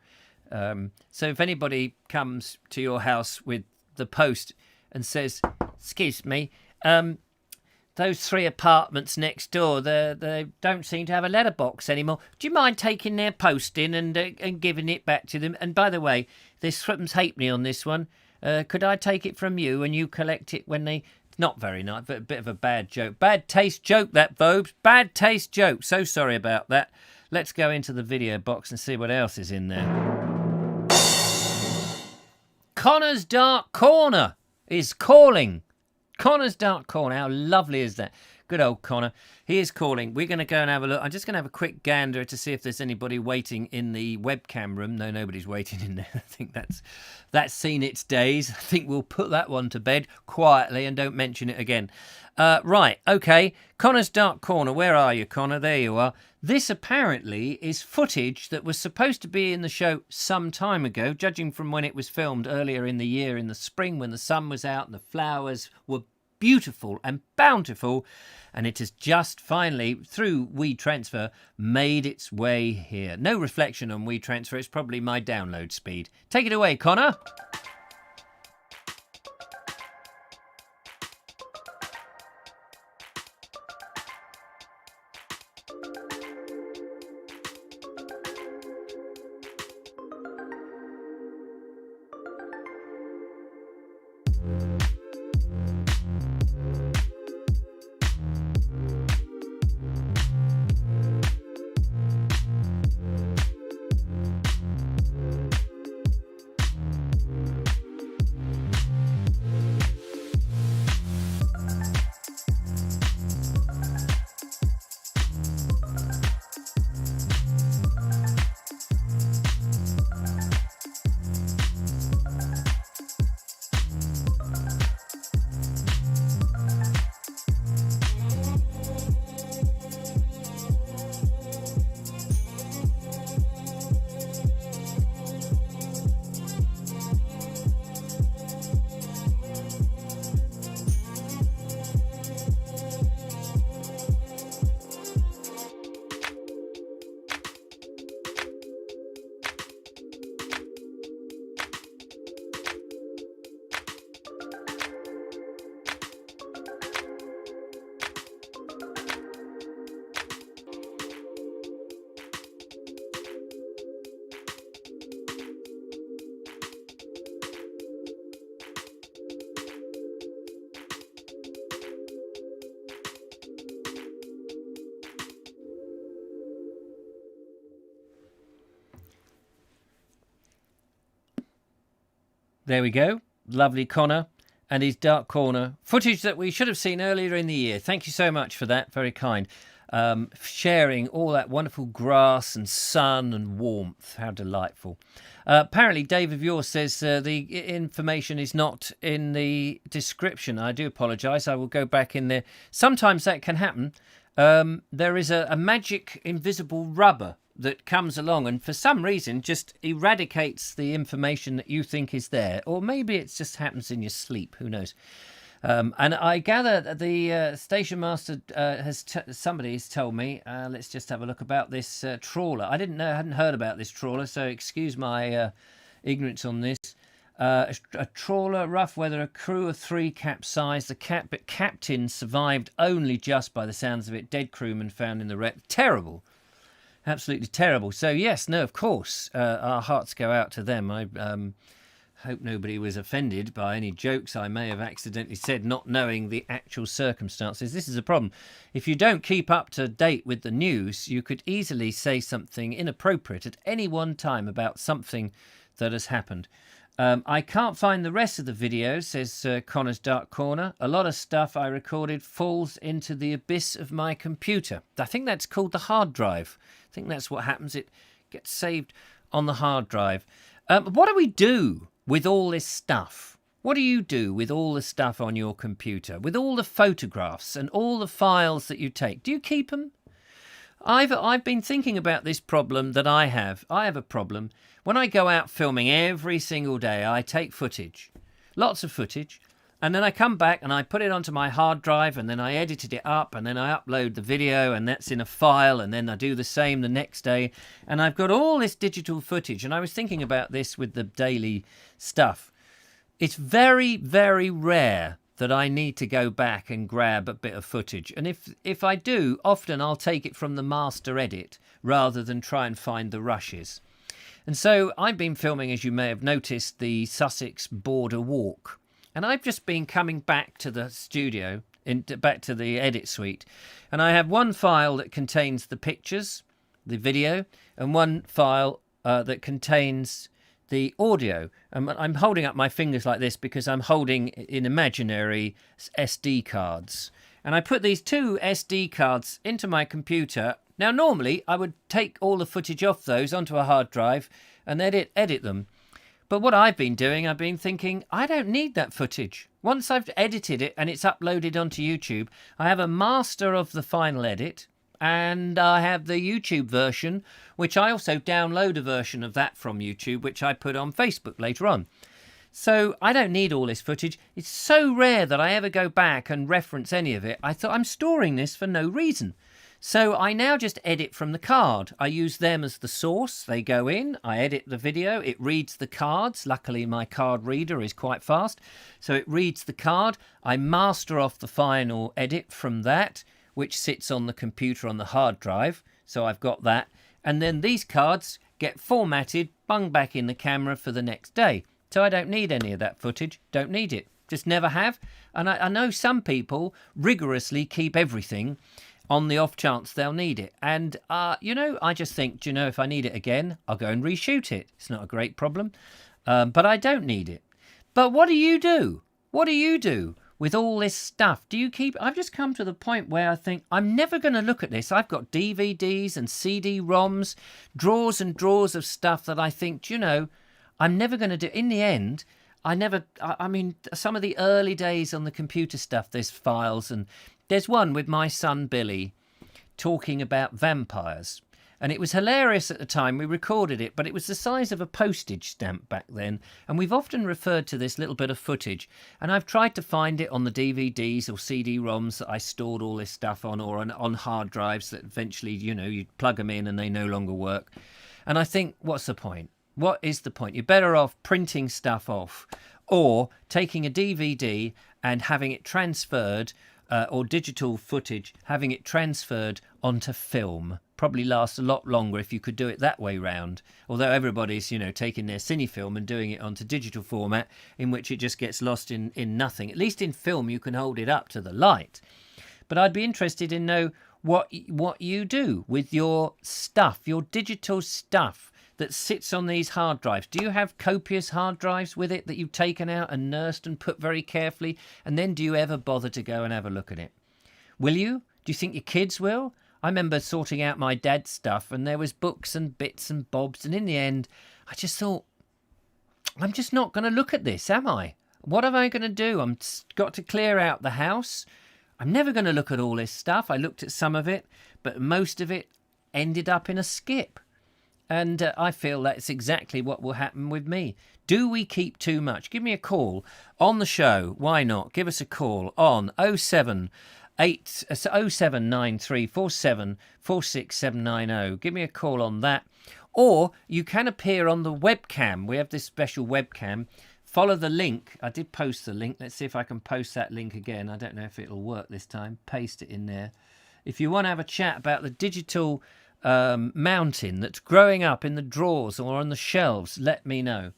So if anybody comes to your house with the post and says, excuse me, those 3 apartments next door, they don't seem to have a letterbox anymore. Do you mind taking their post in and giving it back to them? And by the way, there's threepence halfpenny on this one. Could I take it from you and you collect it when they... Not very nice, but a bit of a bad joke. Bad taste joke, that, Vobes. Bad taste joke. So sorry about that. Let's go into the video box and see what else is in there. Connor's Dark Corner is calling. Connor's Dark Corner. How lovely is that? Good old Connor. He is calling. We're going to go and have a look. I'm just going to have a quick gander to see if there's anybody waiting in the webcam room. No, nobody's waiting in there. I think that's seen its days. I think we'll put that one to bed quietly and don't mention it again. Right, okay. Connor's Dark Corner. Where are you, Connor? There you are. This apparently is footage that was supposed to be in the show some time ago, judging from when it was filmed earlier in the year in the spring when the sun was out and the flowers were beautiful and bountiful, and it has just finally, through WeTransfer, made its way here. No reflection on WeTransfer, it's probably my download speed. Take it away, Connor. There we go. Lovely Connor and his Dark Corner. Footage that we should have seen earlier in the year. Thank you so much for that. Very kind. Sharing all that wonderful grass and sun and warmth. How delightful. Apparently, Dave of yours says the information is not in the description. I do apologise. I will go back in there. Sometimes that can happen. There is a magic invisible rubber that comes along and for some reason just eradicates the information that you think is there. Or maybe it just happens in your sleep. Who knows? And I gather that the station master somebody has told me, let's just have a look about this trawler. I hadn't heard about this trawler, so excuse my ignorance on this. A trawler, rough weather, a crew of 3 capsized. The captain survived only just by the sounds of it. Dead crewman found in the wreck. Terrible. Absolutely terrible. So yes, no, of course, our hearts go out to them. I hope nobody was offended by any jokes I may have accidentally said, not knowing the actual circumstances. This is a problem. If you don't keep up to date with the news, you could easily say something inappropriate at any one time about something that has happened. I can't find the rest of the video, says Connor's Dark Corner. A lot of stuff I recorded falls into the abyss of my computer. I think that's called the hard drive. I think that's what happens. It gets saved on the hard drive. What do we do with all this stuff? What do you do with all the stuff on your computer? With all the photographs and all the files that you take? Do you keep them? I've been thinking about this problem that I have. I have a problem. When I go out filming every single day, I take footage, lots of footage, and then I come back and I put it onto my hard drive, and then I edited it up, and then I upload the video, and that's in a file, and then I do the same the next day, and I've got all this digital footage. And I was thinking about this with the daily stuff. It's very, very rare that I need to go back and grab a bit of footage. And if I do, often I'll take it from the master edit rather than try and find the rushes. And so I've been filming, as you may have noticed, the Sussex border walk. And I've just been coming back to the studio, back to the edit suite. And I have one file that contains the pictures, the video, and one file that contains the audio. I'm holding up my fingers like this because I'm holding in imaginary SD cards. And I put these two SD cards into my computer. Now, normally I would take all the footage off those onto a hard drive and edit them. But what I've been doing, I've been thinking, I don't need that footage. Once I've edited it and it's uploaded onto YouTube, I have a master of the final edit, and I have the YouTube version, which I also download a version of that from YouTube, which I put on Facebook later on. So I don't need all this footage. It's so rare that I ever go back and reference any of it. I thought, I'm storing this for no reason. So I now just edit from the card. I use them as the source. They go in, I edit the video, it reads the cards. Luckily my card reader is quite fast. So it reads the card. I master off the final edit from that, which sits on the computer on the hard drive. So I've got that. And then these cards get formatted, bung back in the camera for the next day. So I don't need any of that footage, don't need it. Just never have. And I know some people rigorously keep everything on the off chance they'll need it. And, I just think, if I need it again, I'll go and reshoot it. It's not a great problem, but I don't need it. But what do you do? What do you do with all this stuff? I've just come to the point where I think, I'm never going to look at this. I've got DVDs and CD-ROMs, drawers and drawers of stuff that I think, I'm never going to do. In the end, some of the early days on the computer stuff, there's files, and there's one with my son Billy talking about vampires. And it was hilarious at the time. We recorded it, but it was the size of a postage stamp back then. And we've often referred to this little bit of footage. And I've tried to find it on the DVDs or CD-ROMs that I stored all this stuff on, or on hard drives that eventually, you plug them in and they no longer work. And I think, what's the point? What is the point? You're better off printing stuff off or taking a DVD and having it transferred, or digital footage, having it transferred onto film. Probably lasts a lot longer if you could do it that way round. Although everybody's, taking their cinefilm and doing it onto digital format, in which it just gets lost in nothing. At least in film, you can hold it up to the light. But I'd be interested in know what you do with your stuff, your digital stuff that sits on these hard drives. Do you have copious hard drives with it that you've taken out and nursed and put very carefully? And then do you ever bother to go and have a look at it? Will you? Do you think your kids will? I remember sorting out my dad's stuff, and there was books and bits and bobs, and in the end, I just thought, I'm just not going to look at this, am I? What am I going to do? I've got to clear out the house. I'm never going to look at all this stuff. I looked at some of it, but most of it ended up in a skip. And I feel that's exactly what will happen with me. Do we keep too much? Give me a call on the show. Why not? Give us a call on 07934746790. Give me a call on that. Or you can appear on the webcam. We have this special webcam. Follow the link. I did post the link. Let's see if I can post that link again. I don't know if it'll work this time. Paste it in there. If you want to have a chat about the digital mountain that's growing up in the drawers or on the shelves, let me know.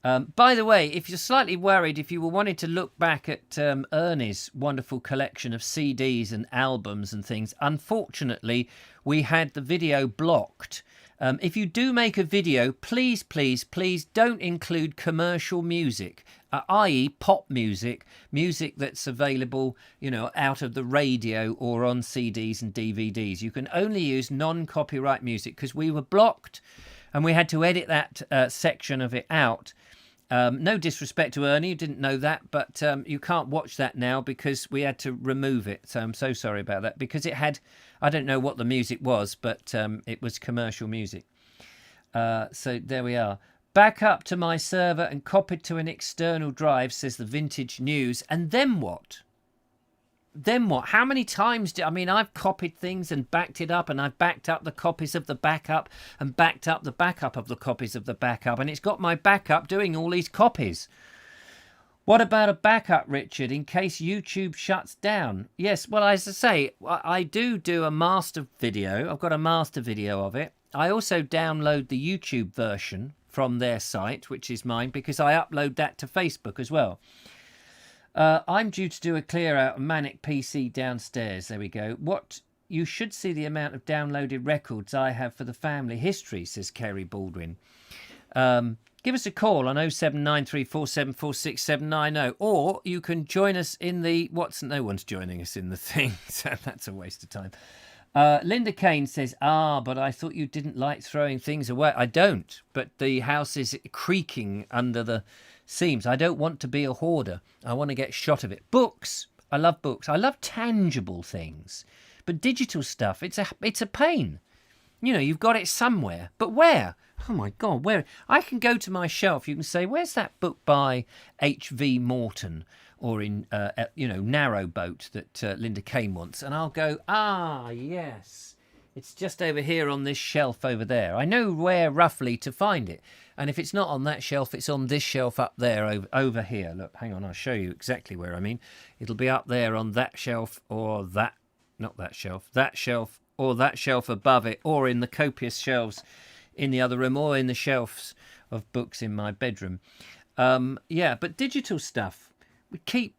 By the way, if you're slightly worried, if you were wanting to look back at Ernie's wonderful collection of CDs and albums and things, unfortunately, we had the video blocked. If you do make a video, please, please, please don't include commercial music, i.e. pop music, music that's available, out of the radio or on CDs and DVDs. You can only use non-copyright music because we were blocked and we had to edit that section of it out. No disrespect to Ernie, you didn't know that, but you can't watch that now because we had to remove it. So I'm so sorry about that because it had, I don't know what the music was, but it was commercial music. So there we are. Back up to my server and copied to an external drive, says the Vintage News. And then what? Then what? How many times I've copied things and backed it up, and I've backed up the copies of the backup and backed up the backup of the copies of the backup, and it's got my backup doing all these copies. What about a backup, Richard, in case YouTube shuts down? Yes, well, as I say, I do a master video. I've got a master video of it. I also download the YouTube version from their site, which is mine, because I upload that to Facebook as well. I'm due to do a clear out of Manic PC downstairs. There we go. You should see the amount of downloaded records I have for the family history, says Kerry Baldwin. Give us a call on 07934746790, or you can join us in the... No one's joining us in the thing, so that's a waste of time. Linda Kane says, but I thought you didn't like throwing things away. I don't, but the house is creaking under the seams. I don't want to be a hoarder. I want to get shot of it. Books. I love books. I love tangible things. But digital stuff, it's a pain. You've got it somewhere. But where? Oh, my God, where? I can go to my shelf. You can say, where's that book by H.V. Morton? Or in, Narrowboat that Linda Kane wants. And I'll go, yes. It's just over here on this shelf over there. I know where roughly to find it. And if it's not on that shelf, it's on this shelf up there over here. Look, hang on, I'll show you exactly where I mean. It'll be up there on that shelf or that shelf or that shelf above it, or in the copious shelves in the other room, or in the shelves of books in my bedroom. But digital stuff. We keep,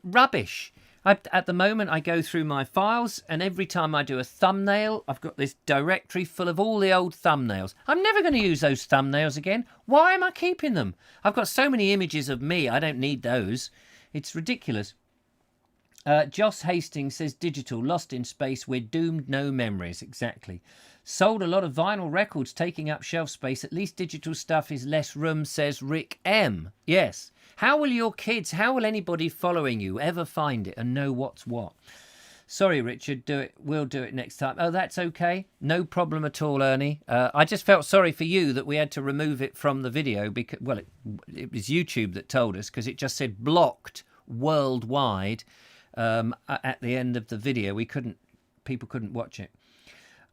rubbish. At the moment, I go through my files, and every time I do a thumbnail, I've got this directory full of all the old thumbnails. I'm never going to use those thumbnails again. Why am I keeping them? I've got so many images of me, I don't need those. It's ridiculous. Joss Hastings says, digital, lost in space, we're doomed, no memories. Exactly. Sold a lot of vinyl records, taking up shelf space. At least digital stuff is less room, says Rick M. Yes. How will anybody following you ever find it and know what's what? Sorry, Richard, we'll do it next time. Oh, that's okay. No problem at all, Ernie. I just felt sorry for you that we had to remove it from the video because, it was YouTube that told us, because it just said blocked worldwide at the end of the video. People couldn't watch it.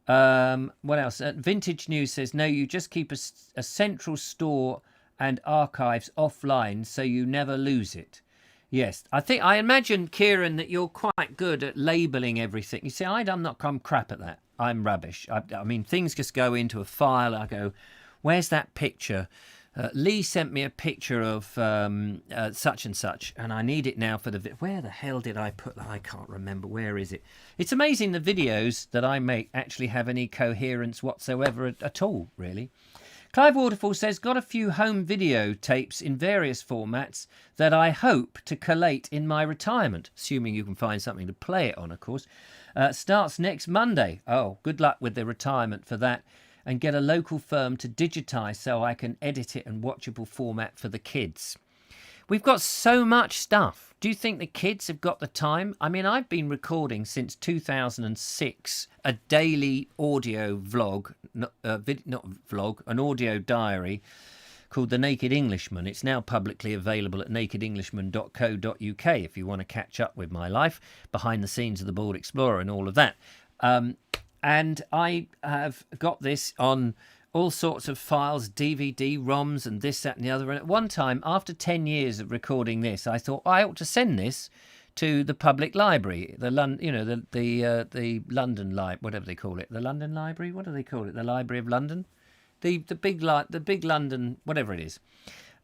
What else? Vintage News says, no, you just keep a central store and archives offline so you never lose it. Yes, I imagine, Kieran, that you're quite good at labelling everything. You see, I'm crap at that. I'm rubbish. I mean, things just go into a file. I go, where's that picture? Lee sent me a picture of such and such, and I need it now for the... Where the hell did I put that? I can't remember. Where is it? It's amazing the videos that I make actually have any coherence whatsoever at all, really. Clive Waterfall says, got a few home video tapes in various formats that I hope to collate in my retirement, assuming you can find something to play it on, of course. Starts next Monday. Oh, good luck with the retirement for that. And get a local firm to digitise so I can edit it in watchable format for the kids. We've got so much stuff. Do you think the kids have got the time? I mean, I've been recording since 2006 a daily audio vlog, an audio diary called The Naked Englishman. It's now publicly available at nakedenglishman.co.uk if you want to catch up with my life, behind the scenes of the Bald Explorer and all of that. And I have got this on all sorts of files, DVD, ROMs, and this, that, and the other. And at one time, after 10 years of recording this, I thought I ought to send this to the public library, the London Library, whatever they call it, the London Library. What do they call it? The Library of London, the big London, whatever it is.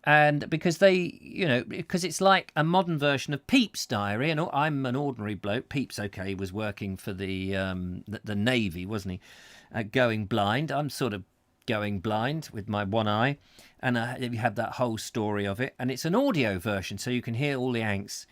And because because it's like a modern version of Pepys' diary, and I'm an ordinary bloke. Pepys, okay, was working for the Navy, wasn't he? Going blind. I'm sort of going blind with my one eye, and you have that whole story of it, and it's an audio version, so you can hear all the angst.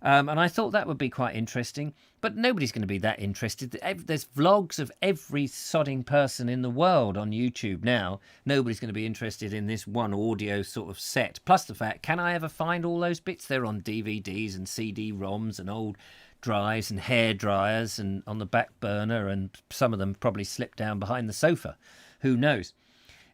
And I thought that would be quite interesting, but nobody's going to be that interested. There's vlogs of every sodding person in the world on YouTube now. Nobody's going to be interested in this one audio sort of set. Plus the fact, can I ever find all those bits? They're on DVDs and CD-ROMs and old drives and hair dryers and on the back burner, and some of them probably slipped down behind the sofa. Who knows?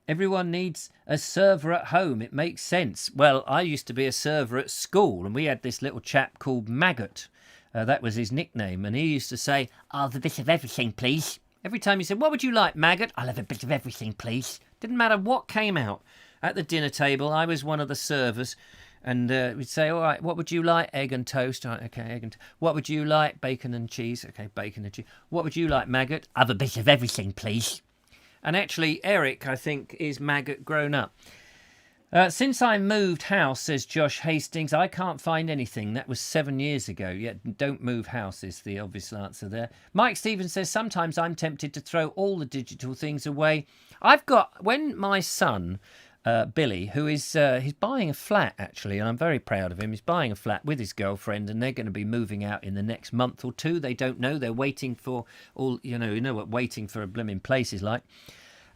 Everyone needs a server at home. It makes sense. Well, I used to be a server at school, and we had this little chap called Maggot. That was his nickname, and he used to say, "I'll have a bit of everything, please." Every time he said, "What would you like, Maggot?" "I'll have a bit of everything, please." Didn't matter what came out. At the dinner table, I was one of the servers, and we'd say, "All right, what would you like?" "Egg and toast." "All right, okay, egg and toast." "What would you like?" "Bacon and cheese." "Okay, bacon and cheese." "What would you like, Maggot?" "I'll have a bit of everything, please." And actually, Eric, I think, is Maggot grown up. Since I moved house, says Josh Hastings, I can't find anything. That was 7 years ago. Yet don't move house is the obvious answer there. Mike Stevens says, sometimes I'm tempted to throw all the digital things away. When my son, Billy, who is he's buying a flat, actually, and I'm very proud of him. He's buying a flat with his girlfriend, and they're going to be moving out in the next month or two. They don't know. They're waiting for you know what waiting for a blooming place is like.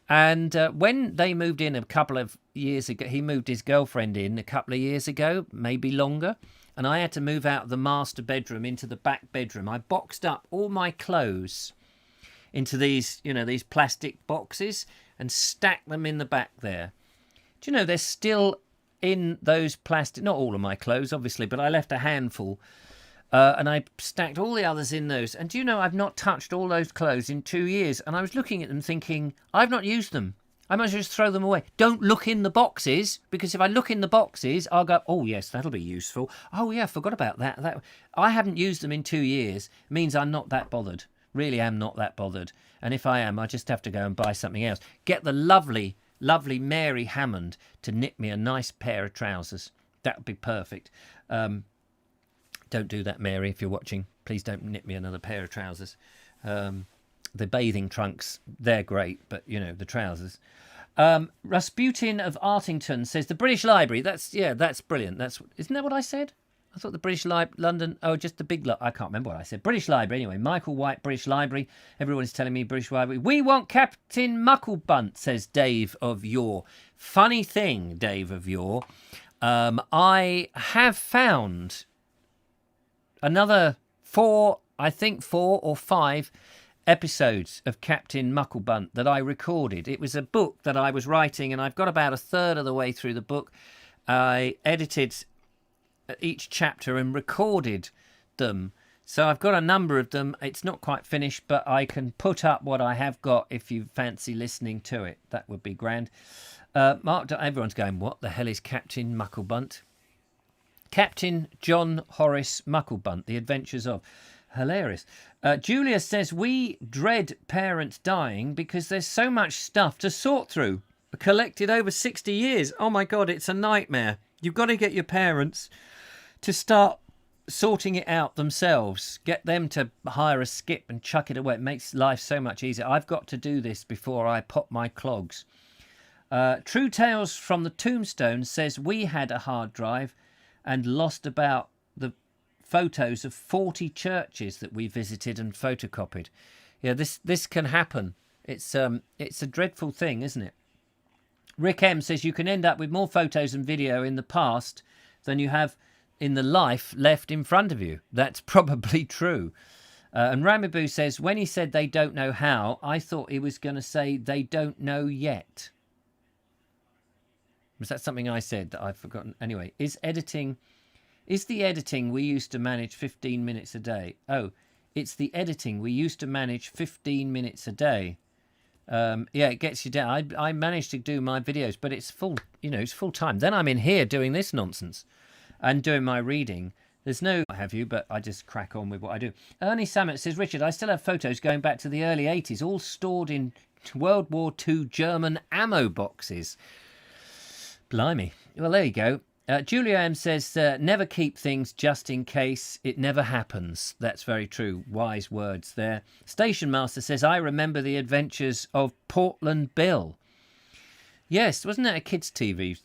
And when they moved in a couple of years ago, he moved his girlfriend in a couple of years ago, maybe longer, and I had to move out of the master bedroom into the back bedroom. I boxed up all my clothes into these plastic boxes and stacked them in the back there. Do you know, they're still in those plastic... Not all of my clothes, obviously, but I left a handful. And I stacked all the others in those. And do you know, I've not touched all those clothes in 2 years. And I was looking at them thinking, I've not used them. I might as well just throw them away. Don't look in the boxes, because if I look in the boxes, I'll go, oh, yes, that'll be useful. Oh, yeah, I forgot about that. I haven't used them in 2 years. It means I'm not that bothered. Really am not that bothered. And if I am, I just have to go and buy something else. Get the lovely Mary Hammond to knit me a nice pair of trousers. That would be perfect. Don't do that, Mary, if you're watching. Please don't knit me another pair of trousers. The bathing trunks, they're great, but, the trousers. Rasputin of Artington says, the British Library, that's brilliant. Isn't that what I said? I thought the British Library, London, just the big, I can't remember what I said. British Library, anyway. Michael White, British Library. Everyone is telling me British Library. We want Captain Mucklebunt, says Dave of Yore. Funny thing, Dave of Yore. I have found another 4 or 5 episodes of Captain Mucklebunt that I recorded. It was a book that I was writing, and I've got about a third of the way through the book. I edited each chapter and recorded them. So I've got a number of them. It's not quite finished, but I can put up what I have got if you fancy listening to it. That would be grand. Mark, everyone's going, what the hell is Captain Mucklebunt? Captain John Horace Mucklebunt, The Adventures of. Hilarious. Julia says, we dread parents dying because there's so much stuff to sort through. Collected over 60 years. Oh my God, it's a nightmare. You've got to get your parents to start sorting it out themselves. Get them to hire a skip and chuck it away. It makes life so much easier. I've got to do this before I pop my clogs. True Tales from the Tombstone says, we had a hard drive and lost about the photos of 40 churches that we visited and photocopied. Yeah, this can happen. It's a dreadful thing, isn't it? Rick M says you can end up with more photos and video in the past than you have in the life left in front of you. That's probably true. And Ramaboo says, when he said they don't know how, I thought he was going to say they don't know yet. Was that something I said that I've forgotten? Anyway, is the editing we used to manage 15 minutes a day? Oh, it's the editing we used to manage 15 minutes a day. Yeah, it gets you down. I managed to do my videos, but it's full, it's full time. Then I'm in here doing this nonsense and doing my reading. There's no have you, but I just crack on with what I do. Ernie Samet says, Richard, I still have photos going back to the early 80s, all stored in World War II German ammo boxes. Blimey. Well, there you go. Julia M says, never keep things just in case it never happens. That's very true. Wise words there. Station Master says, I remember the adventures of Portland Bill. Yes, wasn't that a kids' TV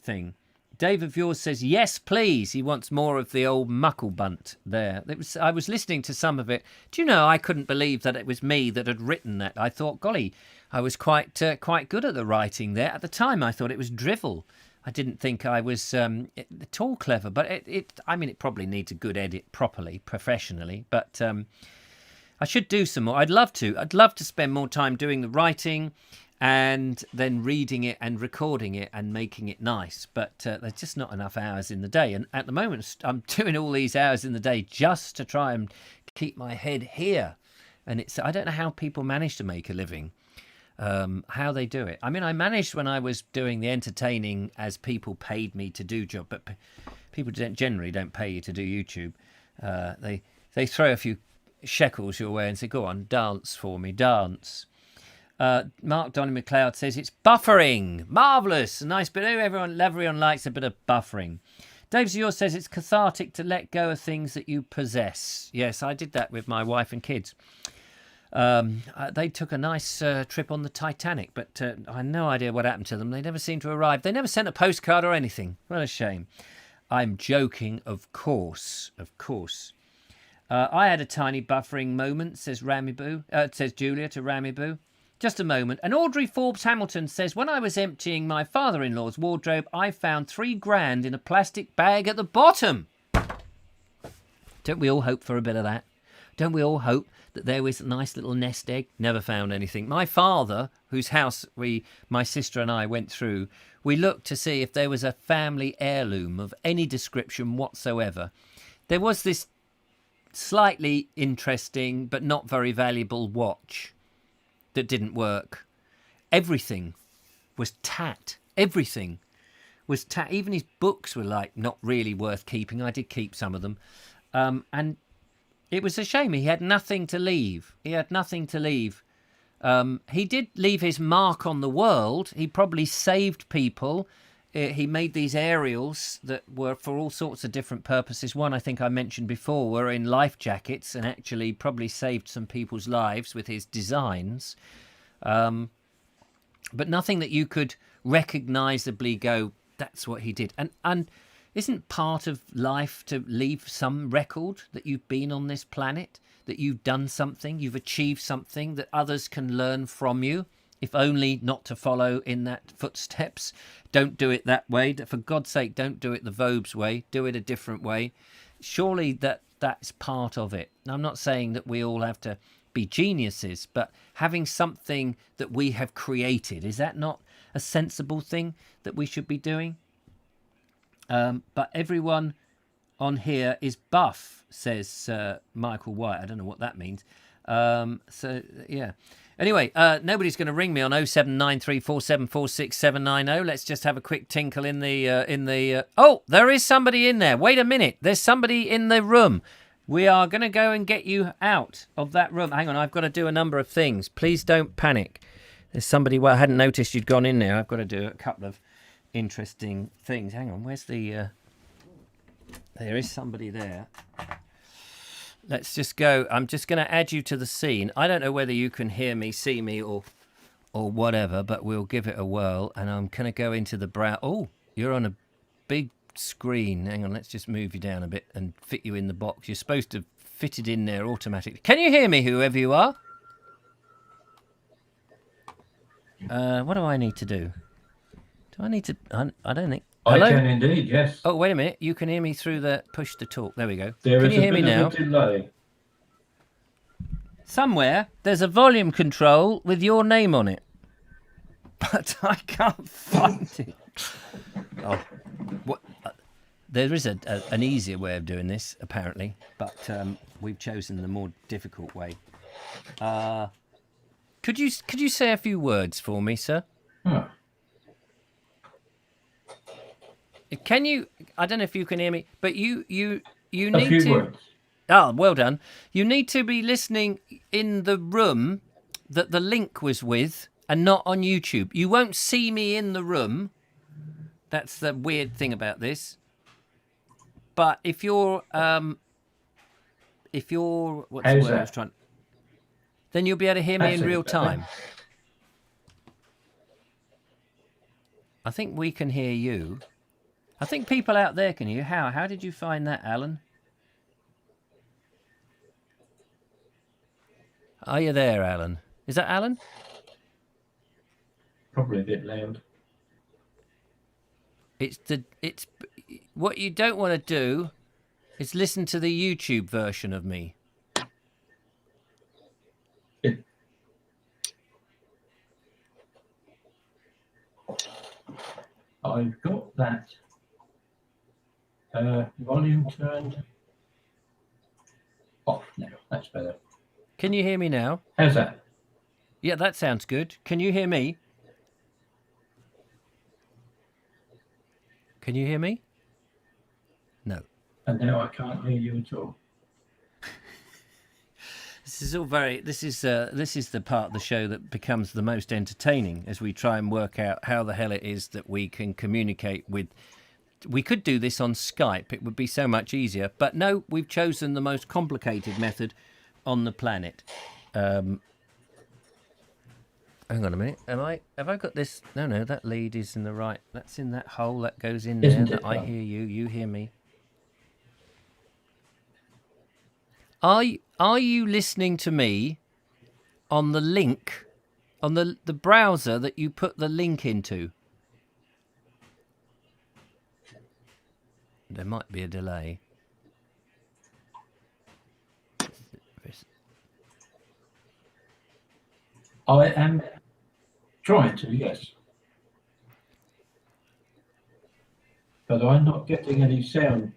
thing? Dave of Yours says, yes, please. He wants more of the old Mucklebunt there. I was listening to some of it. Do you know, I couldn't believe that it was me that had written that. I thought, golly, I was quite good at the writing there. At the time, I thought it was drivel. I didn't think I was at all clever. But it probably needs a good edit properly, professionally. But I should do some more. I'd love to. I'd love to spend more time doing the writing and then reading it and recording it and making it nice. But there's just not enough hours in the day. And at the moment, I'm doing all these hours in the day just to try and keep my head here. And I don't know how people manage to make a living, how they do it. I mean, I managed when I was doing the entertaining as people paid me to do job, but people generally don't pay you to do YouTube. They throw a few shekels your way and say, go on, dance for me, dance. Mark Donny McLeod says it's buffering. Marvellous. A nice bit. Everyone likes a bit of buffering. Dave Zior says it's cathartic to let go of things that you possess. Yes, I did that with my wife and kids. They took a nice trip on the Titanic, but I had no idea what happened to them. They never seemed to arrive. They never sent a postcard or anything. What a shame. I'm joking, of course. Of course. I had a tiny buffering moment, says says Julia to Ramiboo. Just a moment. And Audrey Forbes Hamilton says, when I was emptying my father-in-law's wardrobe, I found $3,000 in a plastic bag at the bottom. Don't we all hope for a bit of that? Don't we all hope that there was a nice little nest egg? Never found anything. My father, whose house my sister and I went through, we looked to see if there was a family heirloom of any description whatsoever. There was this slightly interesting but not very valuable watch that didn't work. Everything was tat. Everything was tat. Even his books were not really worth keeping. I did keep some of them. And it was a shame. He had nothing to leave. He did leave his mark on the world. He probably saved people. He made these aerials that were for all sorts of different purposes. One I think I mentioned before were in life jackets and actually probably saved some people's lives with his designs. But nothing that you could recognisably go, that's what he did. And isn't part of life to leave some record that you've been on this planet, that you've done something, you've achieved something that others can learn from you? If only not to follow in that footsteps. Don't do it that way. For God's sake, don't do it the Vobes way. Do it a different way. Surely that's part of it. I'm not saying that we all have to be geniuses, but having something that we have created, is that not a sensible thing that we should be doing? But everyone on here is buff, says Michael White. I don't know what that means. So, yeah. Anyway, nobody's going to ring me on 07934746790. Let's just have a quick tinkle in the. Oh, there is somebody in there. Wait a minute. There's somebody in the room. We are going to go and get you out of that room. Hang on, I've got to do a number of things. Please don't panic. There's somebody. Well, I hadn't noticed you'd gone in there. I've got to do a couple of interesting things. Hang on, where's the? There is somebody there. Let's just go. I'm just going to add you to the scene. I don't know whether you can hear me, see me, or whatever, but we'll give it a whirl. And I'm going to go into the brow. Oh, you're on a big screen. Hang on, let's just move you down a bit and fit you in the box. You're supposed to fit it in there automatically. Can you hear me, whoever you are? What do I need to do? Do I need to... I don't think... Hello? I can indeed, yes. Oh, wait a minute. You can hear me through the push to talk. There we go. Can you hear me now? Delay. Somewhere there's a volume control with your name on it. But I can't find it. Oh, what? There is an easier way of doing this, apparently. But we've chosen the more difficult way. Could you say a few words for me, sir? Huh. Can you? I don't know if you can hear me, but you you A need few to. words. Oh, well done. You need to be listening in the room that the link was with, and not on YouTube. You won't see me in the room. That's the weird thing about this. But if you're what's the How's word I was that? trying? Then you'll be able to hear me That's in a real bit better. time. I think we can hear you. I think people out there can hear you. How did you find that, Alan? Are you there, Alan? Is that Alan? Probably a bit loud. It's what you don't want to do is listen to the YouTube version of me. I've got that volume turned off now. That's better. Can you hear me now? How's that? Yeah, that sounds good. Can you hear me? Can you hear me? No. And now I can't hear you at all. This is all very. This is the part of the show that becomes the most entertaining as we try and work out how the hell it is that we can communicate with. We could do this on Skype. It would be so much easier. But no, we've chosen the most complicated method on the planet. Hang on a minute. Have I got this? No, that lead is in the right. That's in that hole that goes in there. Isn't it, I though? hear you. You hear me. Are you listening to me on the link, on the browser that you put the link into? There might be a delay. I am trying to, yes. But I'm not getting any sound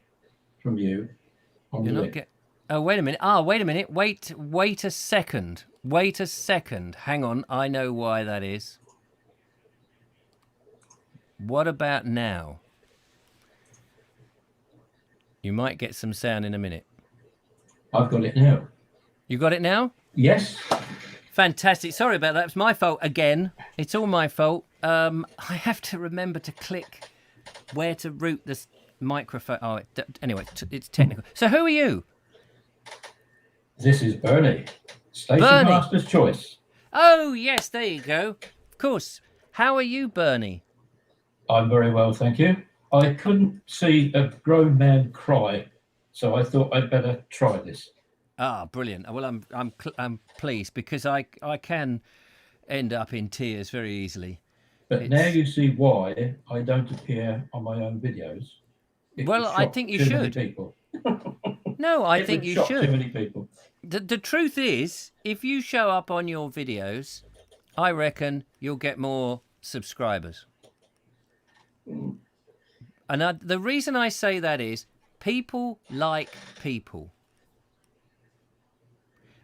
from you on You're the not link. get. Oh, wait a minute. Wait a minute. Wait a second. Wait a second. Hang on. I know why that is. What about now? You might get some sound in a minute. I've got it now. You got it now? Yes. Fantastic. Sorry about that. It's my fault again. It's all my fault. I have to remember to click where to route this microphone. Oh, anyway, it's technical. So who are you? This is Bernie. Station Bernie. Master's Choice. Oh, yes, there you go. Of course. How are you, Bernie? I'm very well, thank you. I couldn't see a grown man cry, so I thought I'd better try this. Ah, brilliant. Well, I'm pleased because I can end up in tears very easily. But now you see why I don't appear on my own videos. Well, I think you should. People. No, I think you should. Too many people. The truth is, if you show up on your videos, I reckon you'll get more subscribers. And the reason I say that is people like people.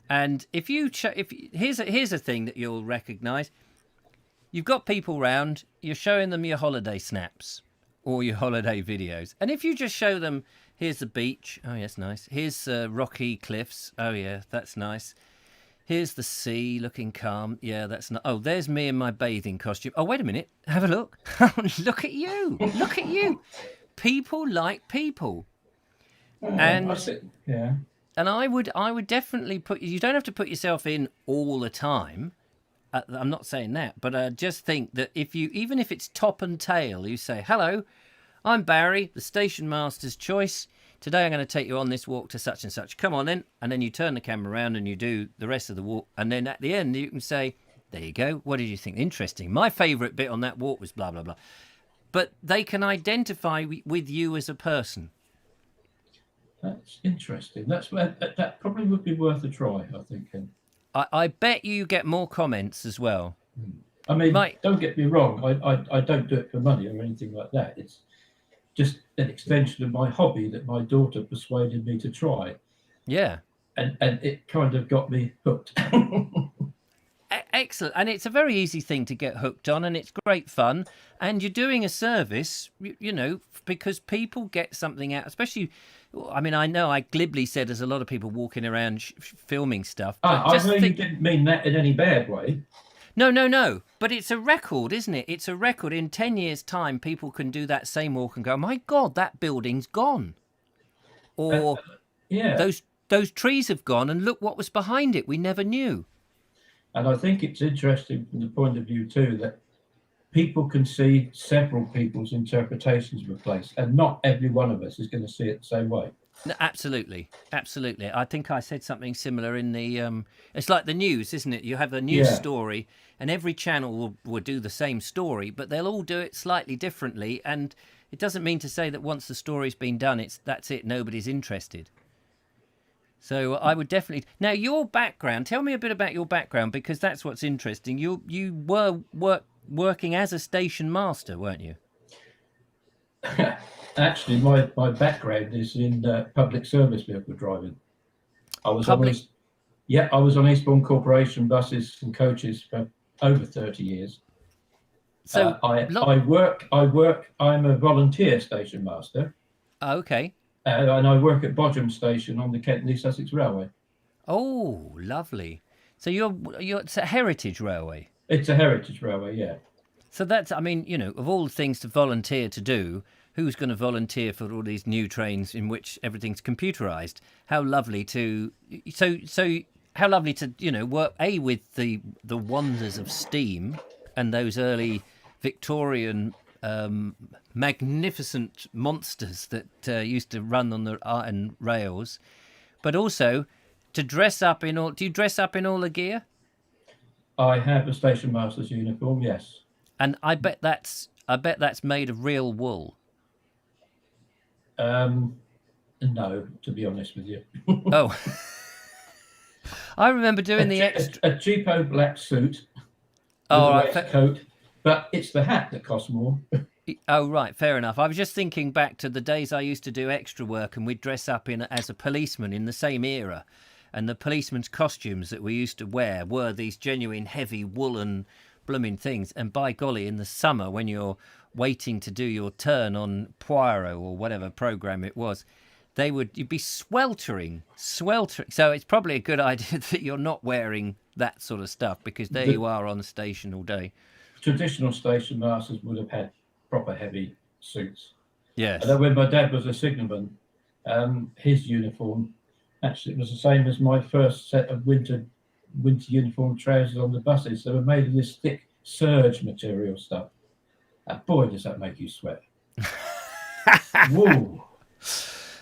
And if here's a thing that you'll recognise, you've got people round, you're showing them your holiday snaps or your holiday videos, and if you just show them, here's the beach, oh yes, nice. Here's rocky cliffs, oh yeah, that's nice. Here's the sea looking calm, yeah, that's not. Oh, there's me in my bathing costume. Oh, wait a minute, have a look. Look at you, look at you. People like people, and yeah. And I would definitely put. You don't have to put yourself in all the time. I'm not saying that, but I just think that even if it's top and tail, you say, "Hello, I'm Barry, the station master's choice. Today I'm going to take you on this walk to such and such. Come on then." And then you turn the camera around and you do the rest of the walk. And then at the end you can say, "There you go. What did you think? Interesting. My favourite bit on that walk was blah blah blah." But they can identify with you as a person. That's interesting. That probably would be worth a try, I think. I bet you get more comments as well. I mean, don't get me wrong. I don't do it for money or anything like that. It's just an extension of my hobby that my daughter persuaded me to try. Yeah. And it kind of got me hooked. Excellent. And it's a very easy thing to get hooked on, and it's great fun. And you're doing a service, because people get something out, especially, I mean, I know I glibly said there's a lot of people walking around filming stuff. I know you didn't mean that in any bad way. No. But it's a record, isn't it? It's a record. In 10 years' time, people can do that same walk and go, my God, that building's gone. Or those trees have gone, and look what was behind it. We never knew. And I think it's interesting from the point of view, too, that people can see several people's interpretations of a place, and not every one of us is going to see it the same way. No, absolutely. I think I said something similar in the... it's like the news, isn't it? You have a news story, and every channel will do the same story, but they'll all do it slightly differently, and it doesn't mean to say that once the story's been done, that's it, nobody's interested. So I would definitely... Now, your background, tell me a bit about your background, because that's what's interesting. You were working as a station master, weren't you? Actually, my background is in public service vehicle driving. I was on Eastbourne Corporation buses and coaches for over 30 years. So I'm a volunteer station master. Okay. And I work at Bodgham Station on the Kent and East Sussex Railway. Oh, lovely. So it's a heritage railway? It's a heritage railway, yeah. So that's, I mean, of all the things to volunteer to do, who's going to volunteer for all these new trains in which everything's computerised? How lovely to... how lovely to, work, with the wonders of steam and those early Victorian... magnificent monsters that used to run on the iron rails, but also to dress up in all... Do you dress up in all the gear? I have a station master's uniform, yes. And I bet that's made of real wool. No, to be honest with you. Oh. I remember doing a cheapo black suit with a coat. But it's the hat that costs more. Oh, right. Fair enough. I was just thinking back to the days I used to do extra work, and we'd dress up as a policeman in the same era. And the policeman's costumes that we used to wear were these genuine heavy woolen blooming things. And by golly, in the summer, when you're waiting to do your turn on Poirot or whatever program it was, you'd be sweltering. So it's probably a good idea that you're not wearing that sort of stuff, because there you are on the station all day. Traditional station masters would have had proper heavy suits. Yes. And then when my dad was a signalman, his uniform actually was the same as my first set of winter uniform trousers on the buses. They were made of this thick serge material stuff. And boy, does that make you sweat. Whoa.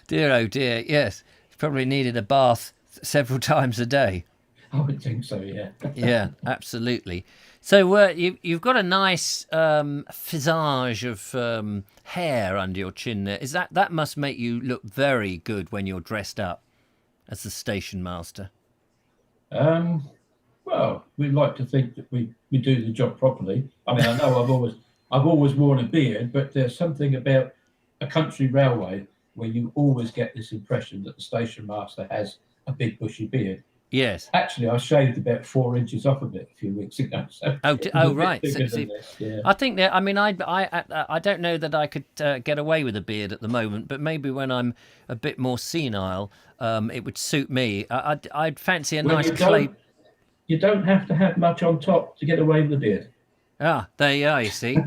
Dear, oh dear, yes. You probably needed a bath several times a day. I would think so, yeah. Yeah, absolutely. So you've got a nice visage of hair under your chin there. That must make you look very good when you're dressed up as the station master? Well, we like to think that we do the job properly. I mean, I know I've always worn a beard, but there's something about a country railway where you always get this impression that the station master has a big bushy beard. Yes. Actually, I shaved about 4 inches off of it a few weeks ago. So right. Yeah. I think that. I mean, I don't know that I could get away with a beard at the moment, but maybe when I'm a bit more senile, it would suit me. I'd fancy a nice clay. You don't have to have much on top to get away with a beard. Ah, there you are. You see.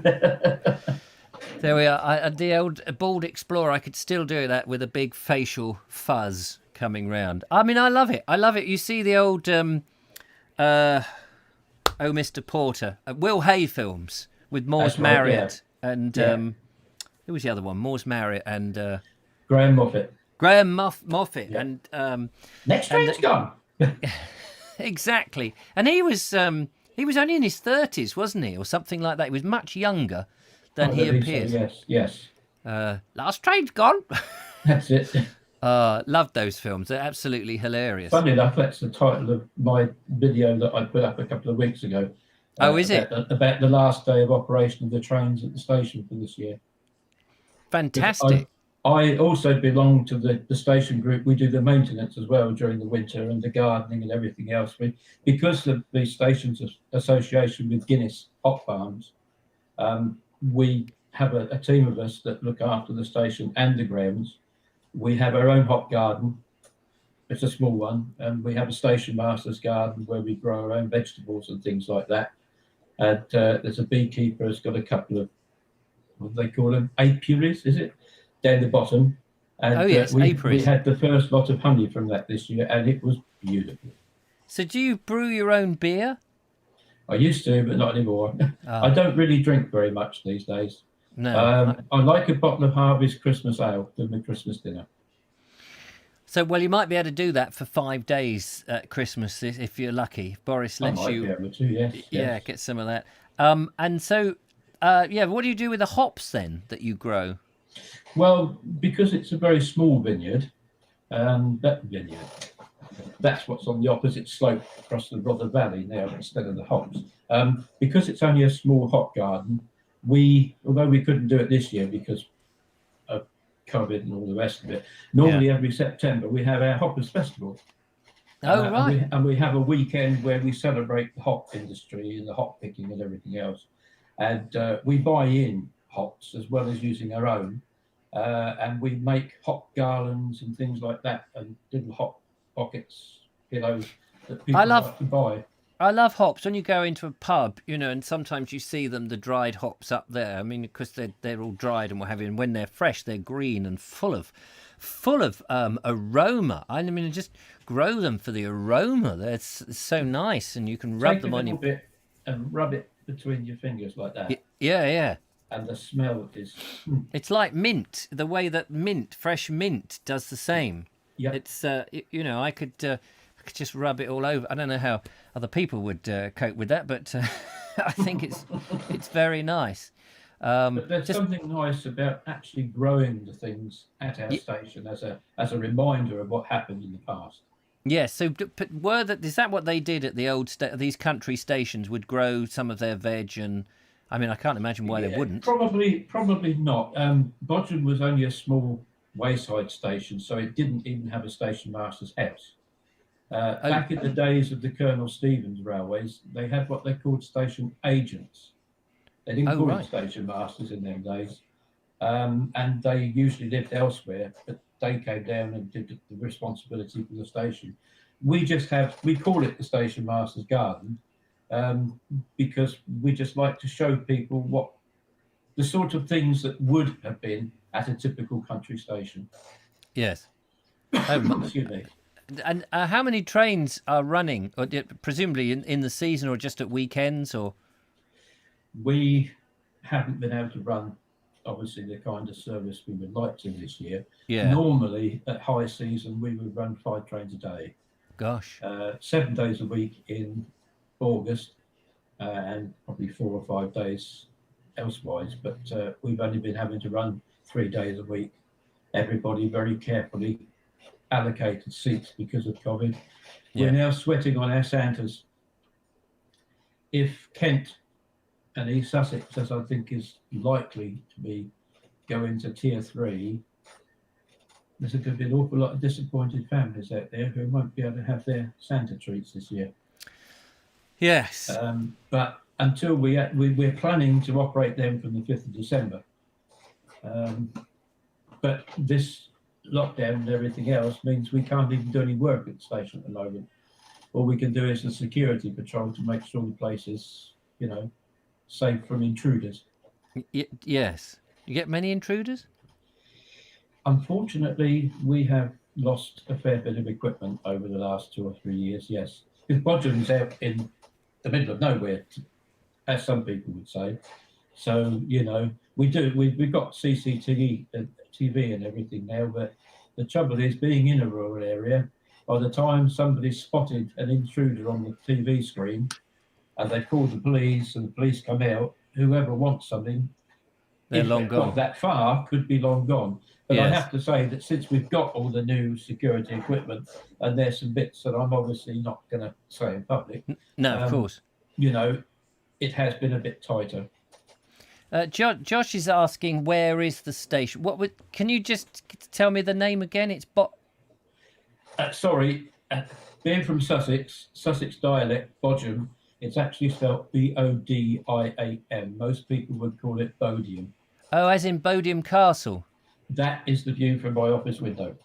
There we are. The old bald explorer. I could still do that with a big facial fuzz coming round. I mean, I love it. You see the old Mr. Porter, Will Hay films with Morse Marriott and who was the other one? Morse Marriott and Graham Moffat. Moffat and next train's gone. Exactly. And he was only in his 30s, wasn't he, or something like that? He was much younger than he appears. So, yes. Last train's gone. That's it. Loved those films. They're absolutely hilarious. Funny enough, that's the title of my video that I put up a couple of weeks ago. Is it? About the last day of operation of the trains at the station for this year. Fantastic. I also belong to the station group. We do the maintenance as well during the winter and the gardening and everything else. Because of the station's association with Guinness hop farms, we have a team of us that look after the station and the grounds. We have our own hop garden. It's a small one, and we have a station master's garden where we grow our own vegetables and things like that. And there's a beekeeper who's got a couple of, what do they call them, apiaries, is it, down the bottom. And Oh yes, we apiaries. had the first lot of honey from that this year, and it was beautiful. So do you brew your own beer? I used to, but not anymore. Oh. I don't really drink very much these days. No. I like a bottle of Harvey's Christmas ale for my Christmas dinner. So, well, you might be able to do that for 5 days at Christmas if you're lucky. If Boris lets I might be able to, yes. Yeah, get some of that. And so, yeah, what do you do with the hops then that you grow? Well, because it's a very small vineyard, that's what's on the opposite slope across the Rother Valley now instead of the hops. Because it's only a small hop garden, although we couldn't do it this year because of COVID and all the rest of it, normally every September we have our Hoppers Festival. Oh, right. And we have a weekend where we celebrate the hop industry and the hop picking and everything else. And we buy in hops as well as using our own. And we make hop garlands and things like that, and little hop pockets, pillows that people like to buy. I love hops. When you go into a pub, and sometimes you see the dried hops up there. I mean, because they're all dried and what have you. And when they're fresh, they're green and full of aroma. I mean, just grow them for the aroma. That's so nice, and you can rub them on your bit and rub it between your fingers like that. Yeah. And the smell is. It's like mint. The way that fresh mint, does the same. Yeah. It's I could just rub it all over. I don't know how other people would cope with that, but I think it's very nice. But there's something nice about actually growing the things at our station as a reminder of what happened in the past. Yes. Yeah, so is that what they did at the old these country stations? Would grow some of their veg and. I mean, I can't imagine why they wouldn't. Probably not. Bodgem was only a small wayside station, so it didn't even have a station master's house. Back in the days of the Colonel Stevens railways, they had what they called station agents. They didn't call them station masters in them days, and they usually lived elsewhere, but they came down and did the responsibility for the station. We call it the station master's garden. Because we just like to show people what the sort of things that would have been at a typical country station. Yes. Excuse me. And how many trains are running, or presumably in the season or just at weekends? Or we haven't been able to run, obviously, the kind of service we would like to this year. Yeah. Normally, at high season, we would run 5 trains a day. Gosh. 7 days a week in August, and probably 4 or 5 days elsewise, but we've only been having to run 3 days a week. Everybody very carefully allocated seats because of COVID. We're now sweating on our Santas. If Kent and East Sussex, as I think is likely to be going to tier 3, there's going to be an awful lot of disappointed families out there who won't be able to have their Santa treats this year. Yes. But until we're planning to operate them from the 5th of December. But this lockdown and everything else means we can't even do any work at the station at the moment. All we can do is a security patrol to make sure the place is, safe from intruders. Yes. You get many intruders? Unfortunately, we have lost a fair bit of equipment over the last 2 or 3 years, yes. Because Bodgem's out in the middle of nowhere, as some people would say. So, we've got CCTV and everything now, but the trouble is, being in a rural area, by the time somebody's spotted an intruder on the TV screen and they call the police and the police come out, whoever wants something, they're long gone. Got that far, could be long gone. But I have to say that since we've got all the new security equipment, and there's some bits that I'm obviously not going to say in public. No, of course. It has been a bit tighter. Josh is asking, where is the station? Can you just tell me the name again? It's Sorry, being from Sussex dialect, Bodgham, it's actually spelled Bodiam. Most people would call it Bodiam. Oh, as in Bodiam Castle. That is the view from my office window.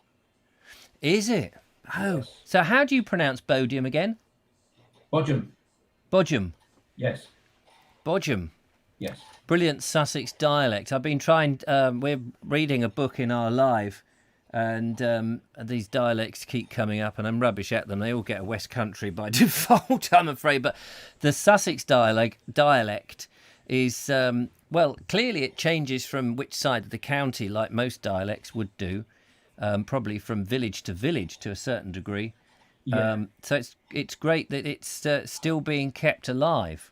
Is it? Oh, Yes. So how do you pronounce Bodiam again? Bodgham. Bodgham. Yes. Bodgham. Yes. Brilliant Sussex dialect. I've been trying. We're reading a book in our live, and these dialects keep coming up, and I'm rubbish at them. They all get a West Country by default, I'm afraid. But the Sussex dialect is well, clearly it changes from which side of the county, like most dialects would do. Probably from village to village to a certain degree. Yeah. So it's great that it's still being kept alive.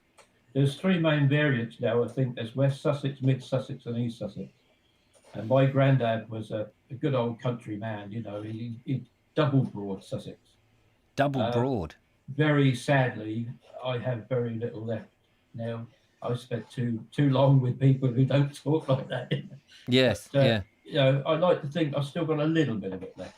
There's three main variants now. I think there's West Sussex, Mid Sussex, and East Sussex. And my granddad was a good old country man. You know, he double broad Sussex. Double broad. Very sadly, I have very little left now. I've spent too long with people who don't talk like that. Yes. But, yeah. You know, I like to think I've still got a little bit of it left.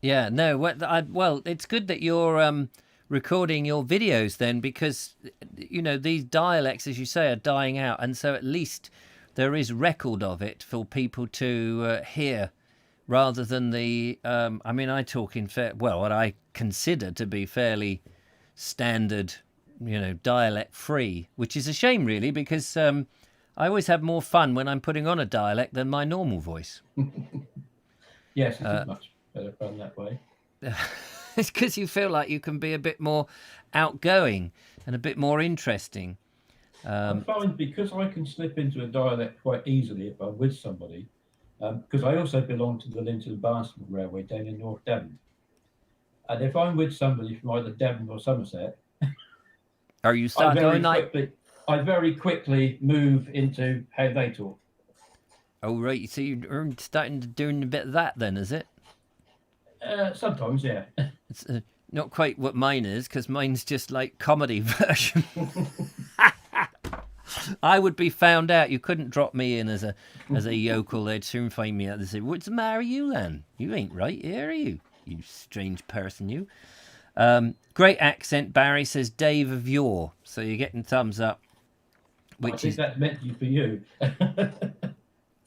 Yeah. No. Well, it's good that you're recording your videos then, because you know these dialects, as you say, are dying out, and so at least there is record of it for people to hear, rather than the. I mean, I talk in what I consider to be fairly standard, you know, dialect free, which is a shame really, because I always have more fun when I'm putting on a dialect than my normal voice. Yes, it is much better fun that way. It's because you feel like you can be a bit more outgoing and a bit more interesting. I find because I can slip into a dialect quite easily if I'm with somebody, because I also belong to the Linton and Barnstable Railway down in North Devon. And if I'm with somebody from either Devon or Somerset, Are you start going like? I very quickly move into how they talk. Oh right, so you're starting to doing a bit of that then, is it? Sometimes, yeah. It's not quite what mine is, because mine's just like comedy version. I would be found out. You couldn't drop me in as a yokel. They'd soon find me out. They'd say, "What's the matter with you, then? You ain't right here, are you? You strange person, you." Great accent, Barry says. Dave of yore. So you're getting thumbs up. I think that's meant for you.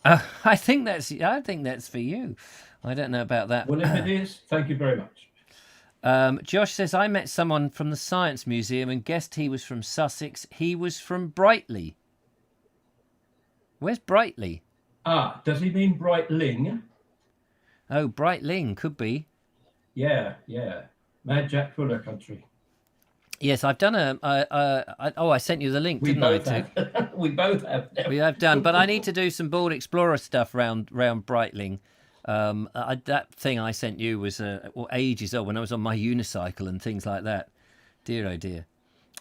I think that's for you. I don't know about that. Well, if it is, thank you very much. Josh says, I met someone from the Science Museum and guessed he was from Sussex. He was from Brightly. Where's Brightly? Ah, does he mean Brightling? Oh, Brightling could be. Yeah. Mad Jack Fuller country. Yes, I've done I sent you the link, didn't I? We both have. We have done, but I need to do some Board Explorer stuff round Brightling. That thing I sent you was ages old, when I was on my unicycle and things like that. Dear oh dear.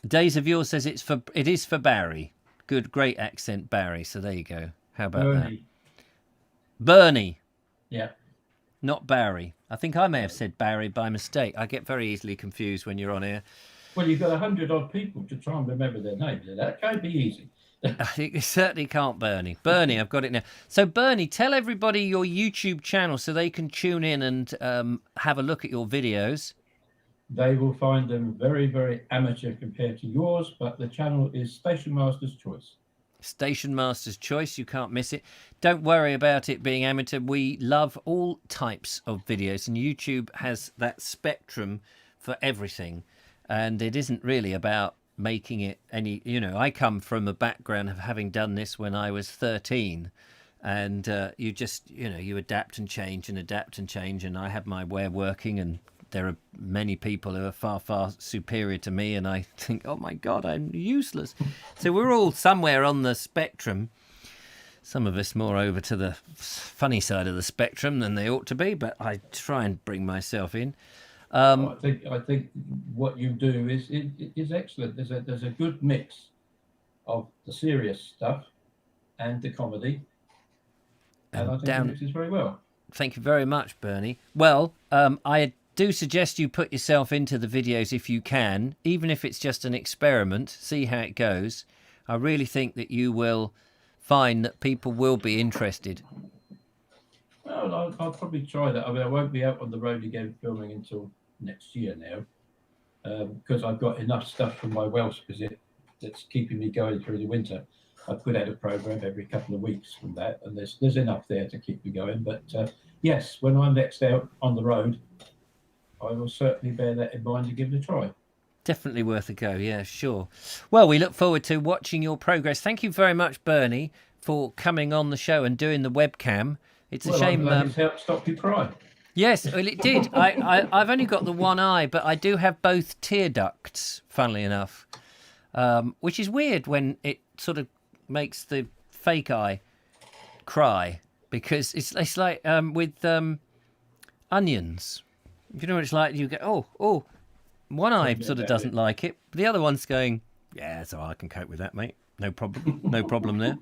Days of Yours says it is for Barry. Good, great accent, Barry. So there you go. How about that? Bernie. Yeah. Not Barry. I think I may have said Barry by mistake. I get very easily confused when you're on here. Well, you've got 100 odd people to try and remember their names. That can't be easy. It certainly can't, Bernie. Bernie, I've got it now. So, Bernie, tell everybody your YouTube channel so they can tune in and have a look at your videos. They will find them very, very amateur compared to yours, but the channel is Station Master's Choice. Station Master's Choice, you can't miss it. Don't worry about it being amateur. We love all types of videos, and YouTube has that spectrum for everything. And it isn't really about making it any, you know, I come from a background of having done this when I was 13, and you just, you know, you adapt and change, and I have my way of working, and there are many people who are far, far superior to me, and I think, oh my God, I'm useless. So we're all somewhere on the spectrum. Some of us more over to the funny side of the spectrum than they ought to be, but I try and bring myself in. I think what you do is excellent. There's a good mix of the serious stuff and the comedy, and I think it mixes very well. Thank you very much, Bernie. Well, I do suggest you put yourself into the videos if you can, even if it's just an experiment. See how it goes. I really think that you will find that people will be interested. Well, I'll probably try that. I mean, I won't be out on the road again filming until next year now, because I've got enough stuff from my Welsh visit that's keeping me going through the winter. I put out a program every couple of weeks from that, and there's enough there to keep me going. But yes, when I'm next out on the road, I will certainly bear that in mind and give it a try. Definitely worth a go, yeah, sure. Well, we look forward to watching your progress. Thank you very much, Bernie, for coming on the show and doing the webcam. It's a shame. It's helped stop you crying. Yes, well, it did. I've only got the one eye, but I do have both tear ducts, funnily enough, which is weird when it sort of makes the fake eye cry, because it's like with onions. You know what it's like? You go, oh. One eye sort of doesn't like it. The other one's going, yeah, so I can cope with that, mate. No problem. No problem there,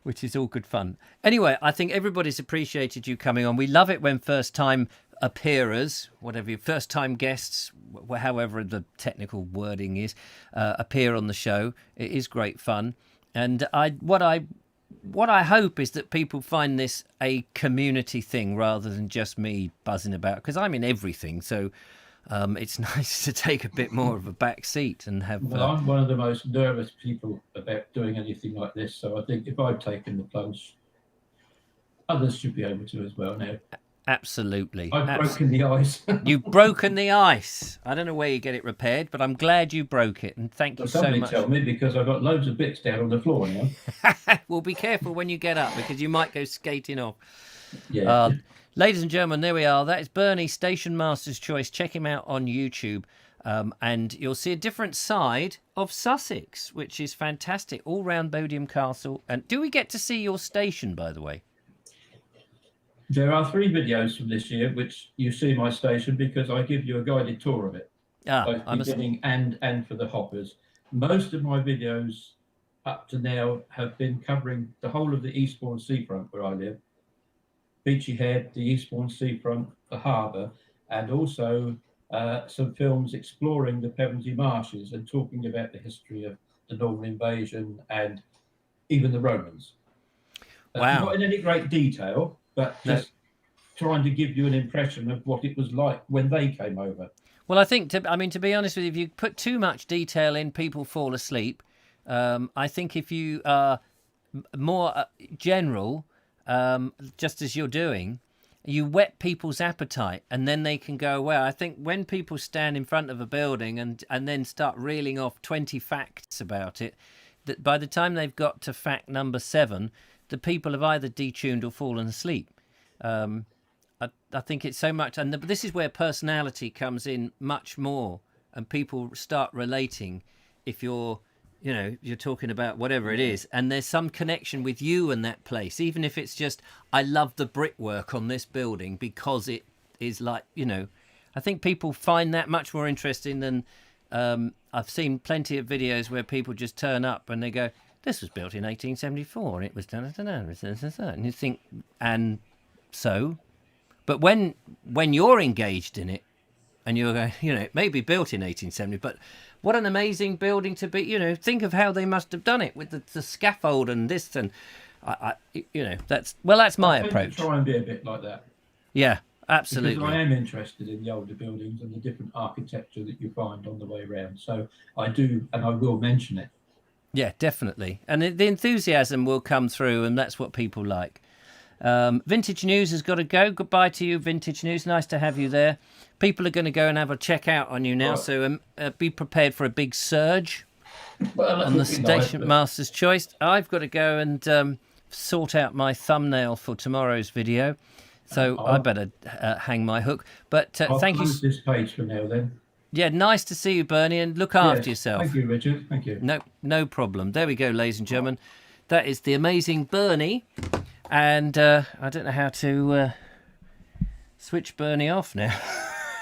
which is all good fun. Anyway, I think everybody's appreciated you coming on. We love it when first-time appearers, whatever your first-time guests, however the technical wording is, appear on the show. It is great fun. And what I hope is that people find this a community thing rather than just me buzzing about, because I'm in everything, so... it's nice to take a bit more of a back seat and have... Well, I'm one of the most nervous people about doing anything like this, so I think if I've taken the plunge, others should be able to as well now. Absolutely. I've broken the ice. You've broken the ice. I don't know where you get it repaired, but I'm glad you broke it, and thank you so much. Somebody tell me, because I've got loads of bits down on the floor now. Well, be careful when you get up, because you might go skating off. Yeah. Ladies and gentlemen, there we are. That is Bernie, Station Master's Choice. Check him out on YouTube, and you'll see a different side of Sussex, which is fantastic, all round Bodiam Castle. And do we get to see your station, by the way? There are 3 videos from this year which you see my station, because I give you a guided tour of it, both beginning and for the hoppers. Most of my videos up to now have been covering the whole of the Eastbourne seafront where I live. Beachy Head, the Eastbourne seafront, the harbour, and also some films exploring the Pevensey Marshes and talking about the history of the Norman invasion and even the Romans. Wow. Not in any great detail, but just trying to give you an impression of what it was like when they came over. Well, I think, to be honest with you, if you put too much detail in, people fall asleep. I think if you are more general... just as you're doing, you whet people's appetite, and then they can go, well, I think when people stand in front of a building and then start reeling off 20 facts about it, that by the time they've got to fact number 7, the people have either detuned or fallen asleep. I think it's so much, and this is where personality comes in much more, and people start relating if you're talking about whatever it is, and there's some connection with you and that place, even if it's just, I love the brickwork on this building because it is like, I think people find that much more interesting than, I've seen plenty of videos where people just turn up and they go, this was built in 1874 and it was done, and you think, and so, but when you're engaged in it, and you're going, it may be built in 1870, but what an amazing building to be, think of how they must have done it with the scaffold and this, and that's my approach. I try and be a bit like that. Yeah, absolutely. Because I am interested in the older buildings and the different architecture that you find on the way around. So I do, and I will mention it. Yeah, definitely. And the enthusiasm will come through, and that's what people like. Vintage News has got to go. Goodbye to you, Vintage News. Nice to have you there. People are going to go and have a check out on you now, so be prepared for a big surge on the Station Master's Choice. I've got to go and sort out my thumbnail for tomorrow's video, so I better hang my hook. But thank you. I'll close this page for now, then. Yeah, nice to see you, Bernie, and look after yourself. Thank you, Richard. Thank you. No problem. There we go, ladies and gentlemen. That is the amazing Bernie. And I don't know how to switch Bernie off now.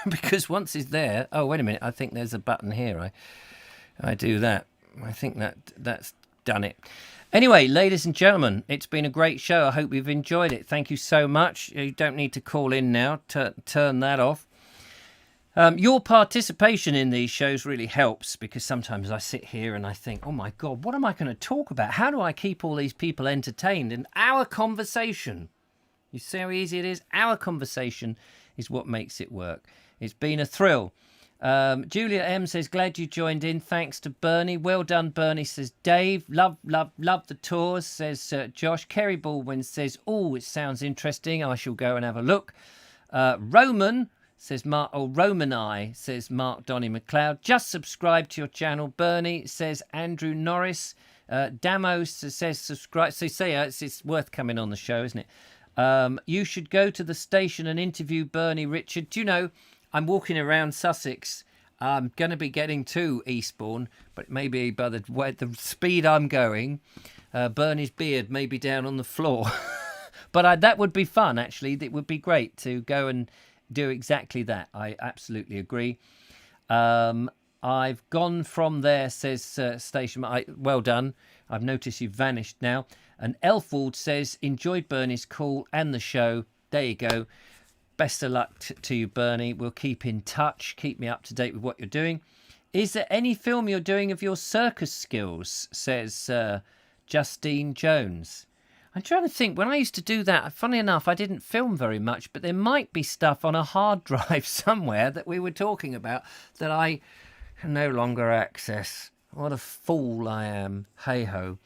Because once he's there... Oh, wait a minute. I think there's a button here. I do that. I think that's done it. Anyway, ladies and gentlemen, it's been a great show. I hope you've enjoyed it. Thank you so much. You don't need to call in now to turn that off. Your participation in these shows really helps, because sometimes I sit here and I think, oh my God, what am I going to talk about? How do I keep all these people entertained? And our conversation, you see how easy it is? Our conversation is what makes it work. It's been a thrill. Julia M says, glad you joined in. Thanks to Bernie. Well done, Bernie, says Dave. Love the tours, says Josh. Kerry Baldwin says, oh, it sounds interesting. I shall go and have a look. Roman says Mark, Romani, says Mark Donny McLeod. Just subscribe to your channel, Bernie, says Andrew Norris. Damos says subscribe. So say it's worth coming on the show, isn't it? You should go to the station and interview Bernie, Richard. Do you know, I'm walking around Sussex. I'm going to be getting to Eastbourne, but maybe by the speed I'm going, Bernie's beard may be down on the floor. But that would be fun, actually. It would be great to go and do exactly that. I absolutely agree. I've gone from there, says Station. Well done. I've noticed you've vanished now. And Elfwald says, enjoyed Bernie's call and the show. There you go. Best of luck to you, Bernie. We'll keep in touch. Keep me up to date with what you're doing. Is there any film you're doing of your circus skills, says Justine Jones. I'm trying to think. When I used to do that, funny enough, I didn't film very much, but there might be stuff on a hard drive somewhere that we were talking about that I can no longer access. What a fool I am. Hey-ho.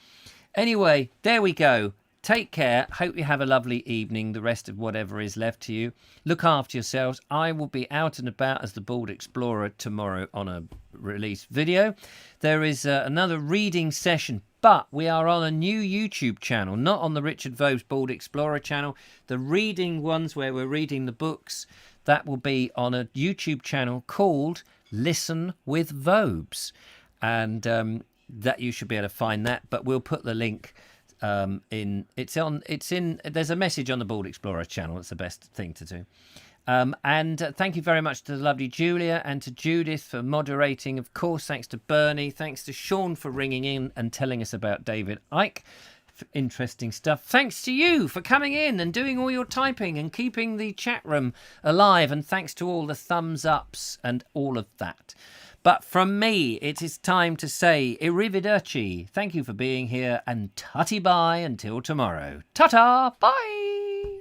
Anyway, there we go. Take care. Hope you have a lovely evening, the rest of whatever is left to you. Look after yourselves. I will be out and about as the Bald Explorer tomorrow on a release video. There is another reading session, but we are on a new YouTube channel, not on the Richard Vobes Bald Explorer channel. The reading ones where we're reading the books, that will be on a YouTube channel called Listen with Vobes. And that you should be able to find that, but we'll put the link there's a message on the Bald Explorer channel. It's the best thing to do. And thank you very much to the lovely Julia and to Judith for moderating. Of course, thanks to Bernie. Thanks to Sean for ringing in and telling us about David Icke. Interesting stuff. Thanks to you for coming in and doing all your typing and keeping the chat room alive. And thanks to all the thumbs ups and all of that. But from me, it is time to say arrivederci. Thank you for being here, and tutty bye until tomorrow. Ta-ta, bye!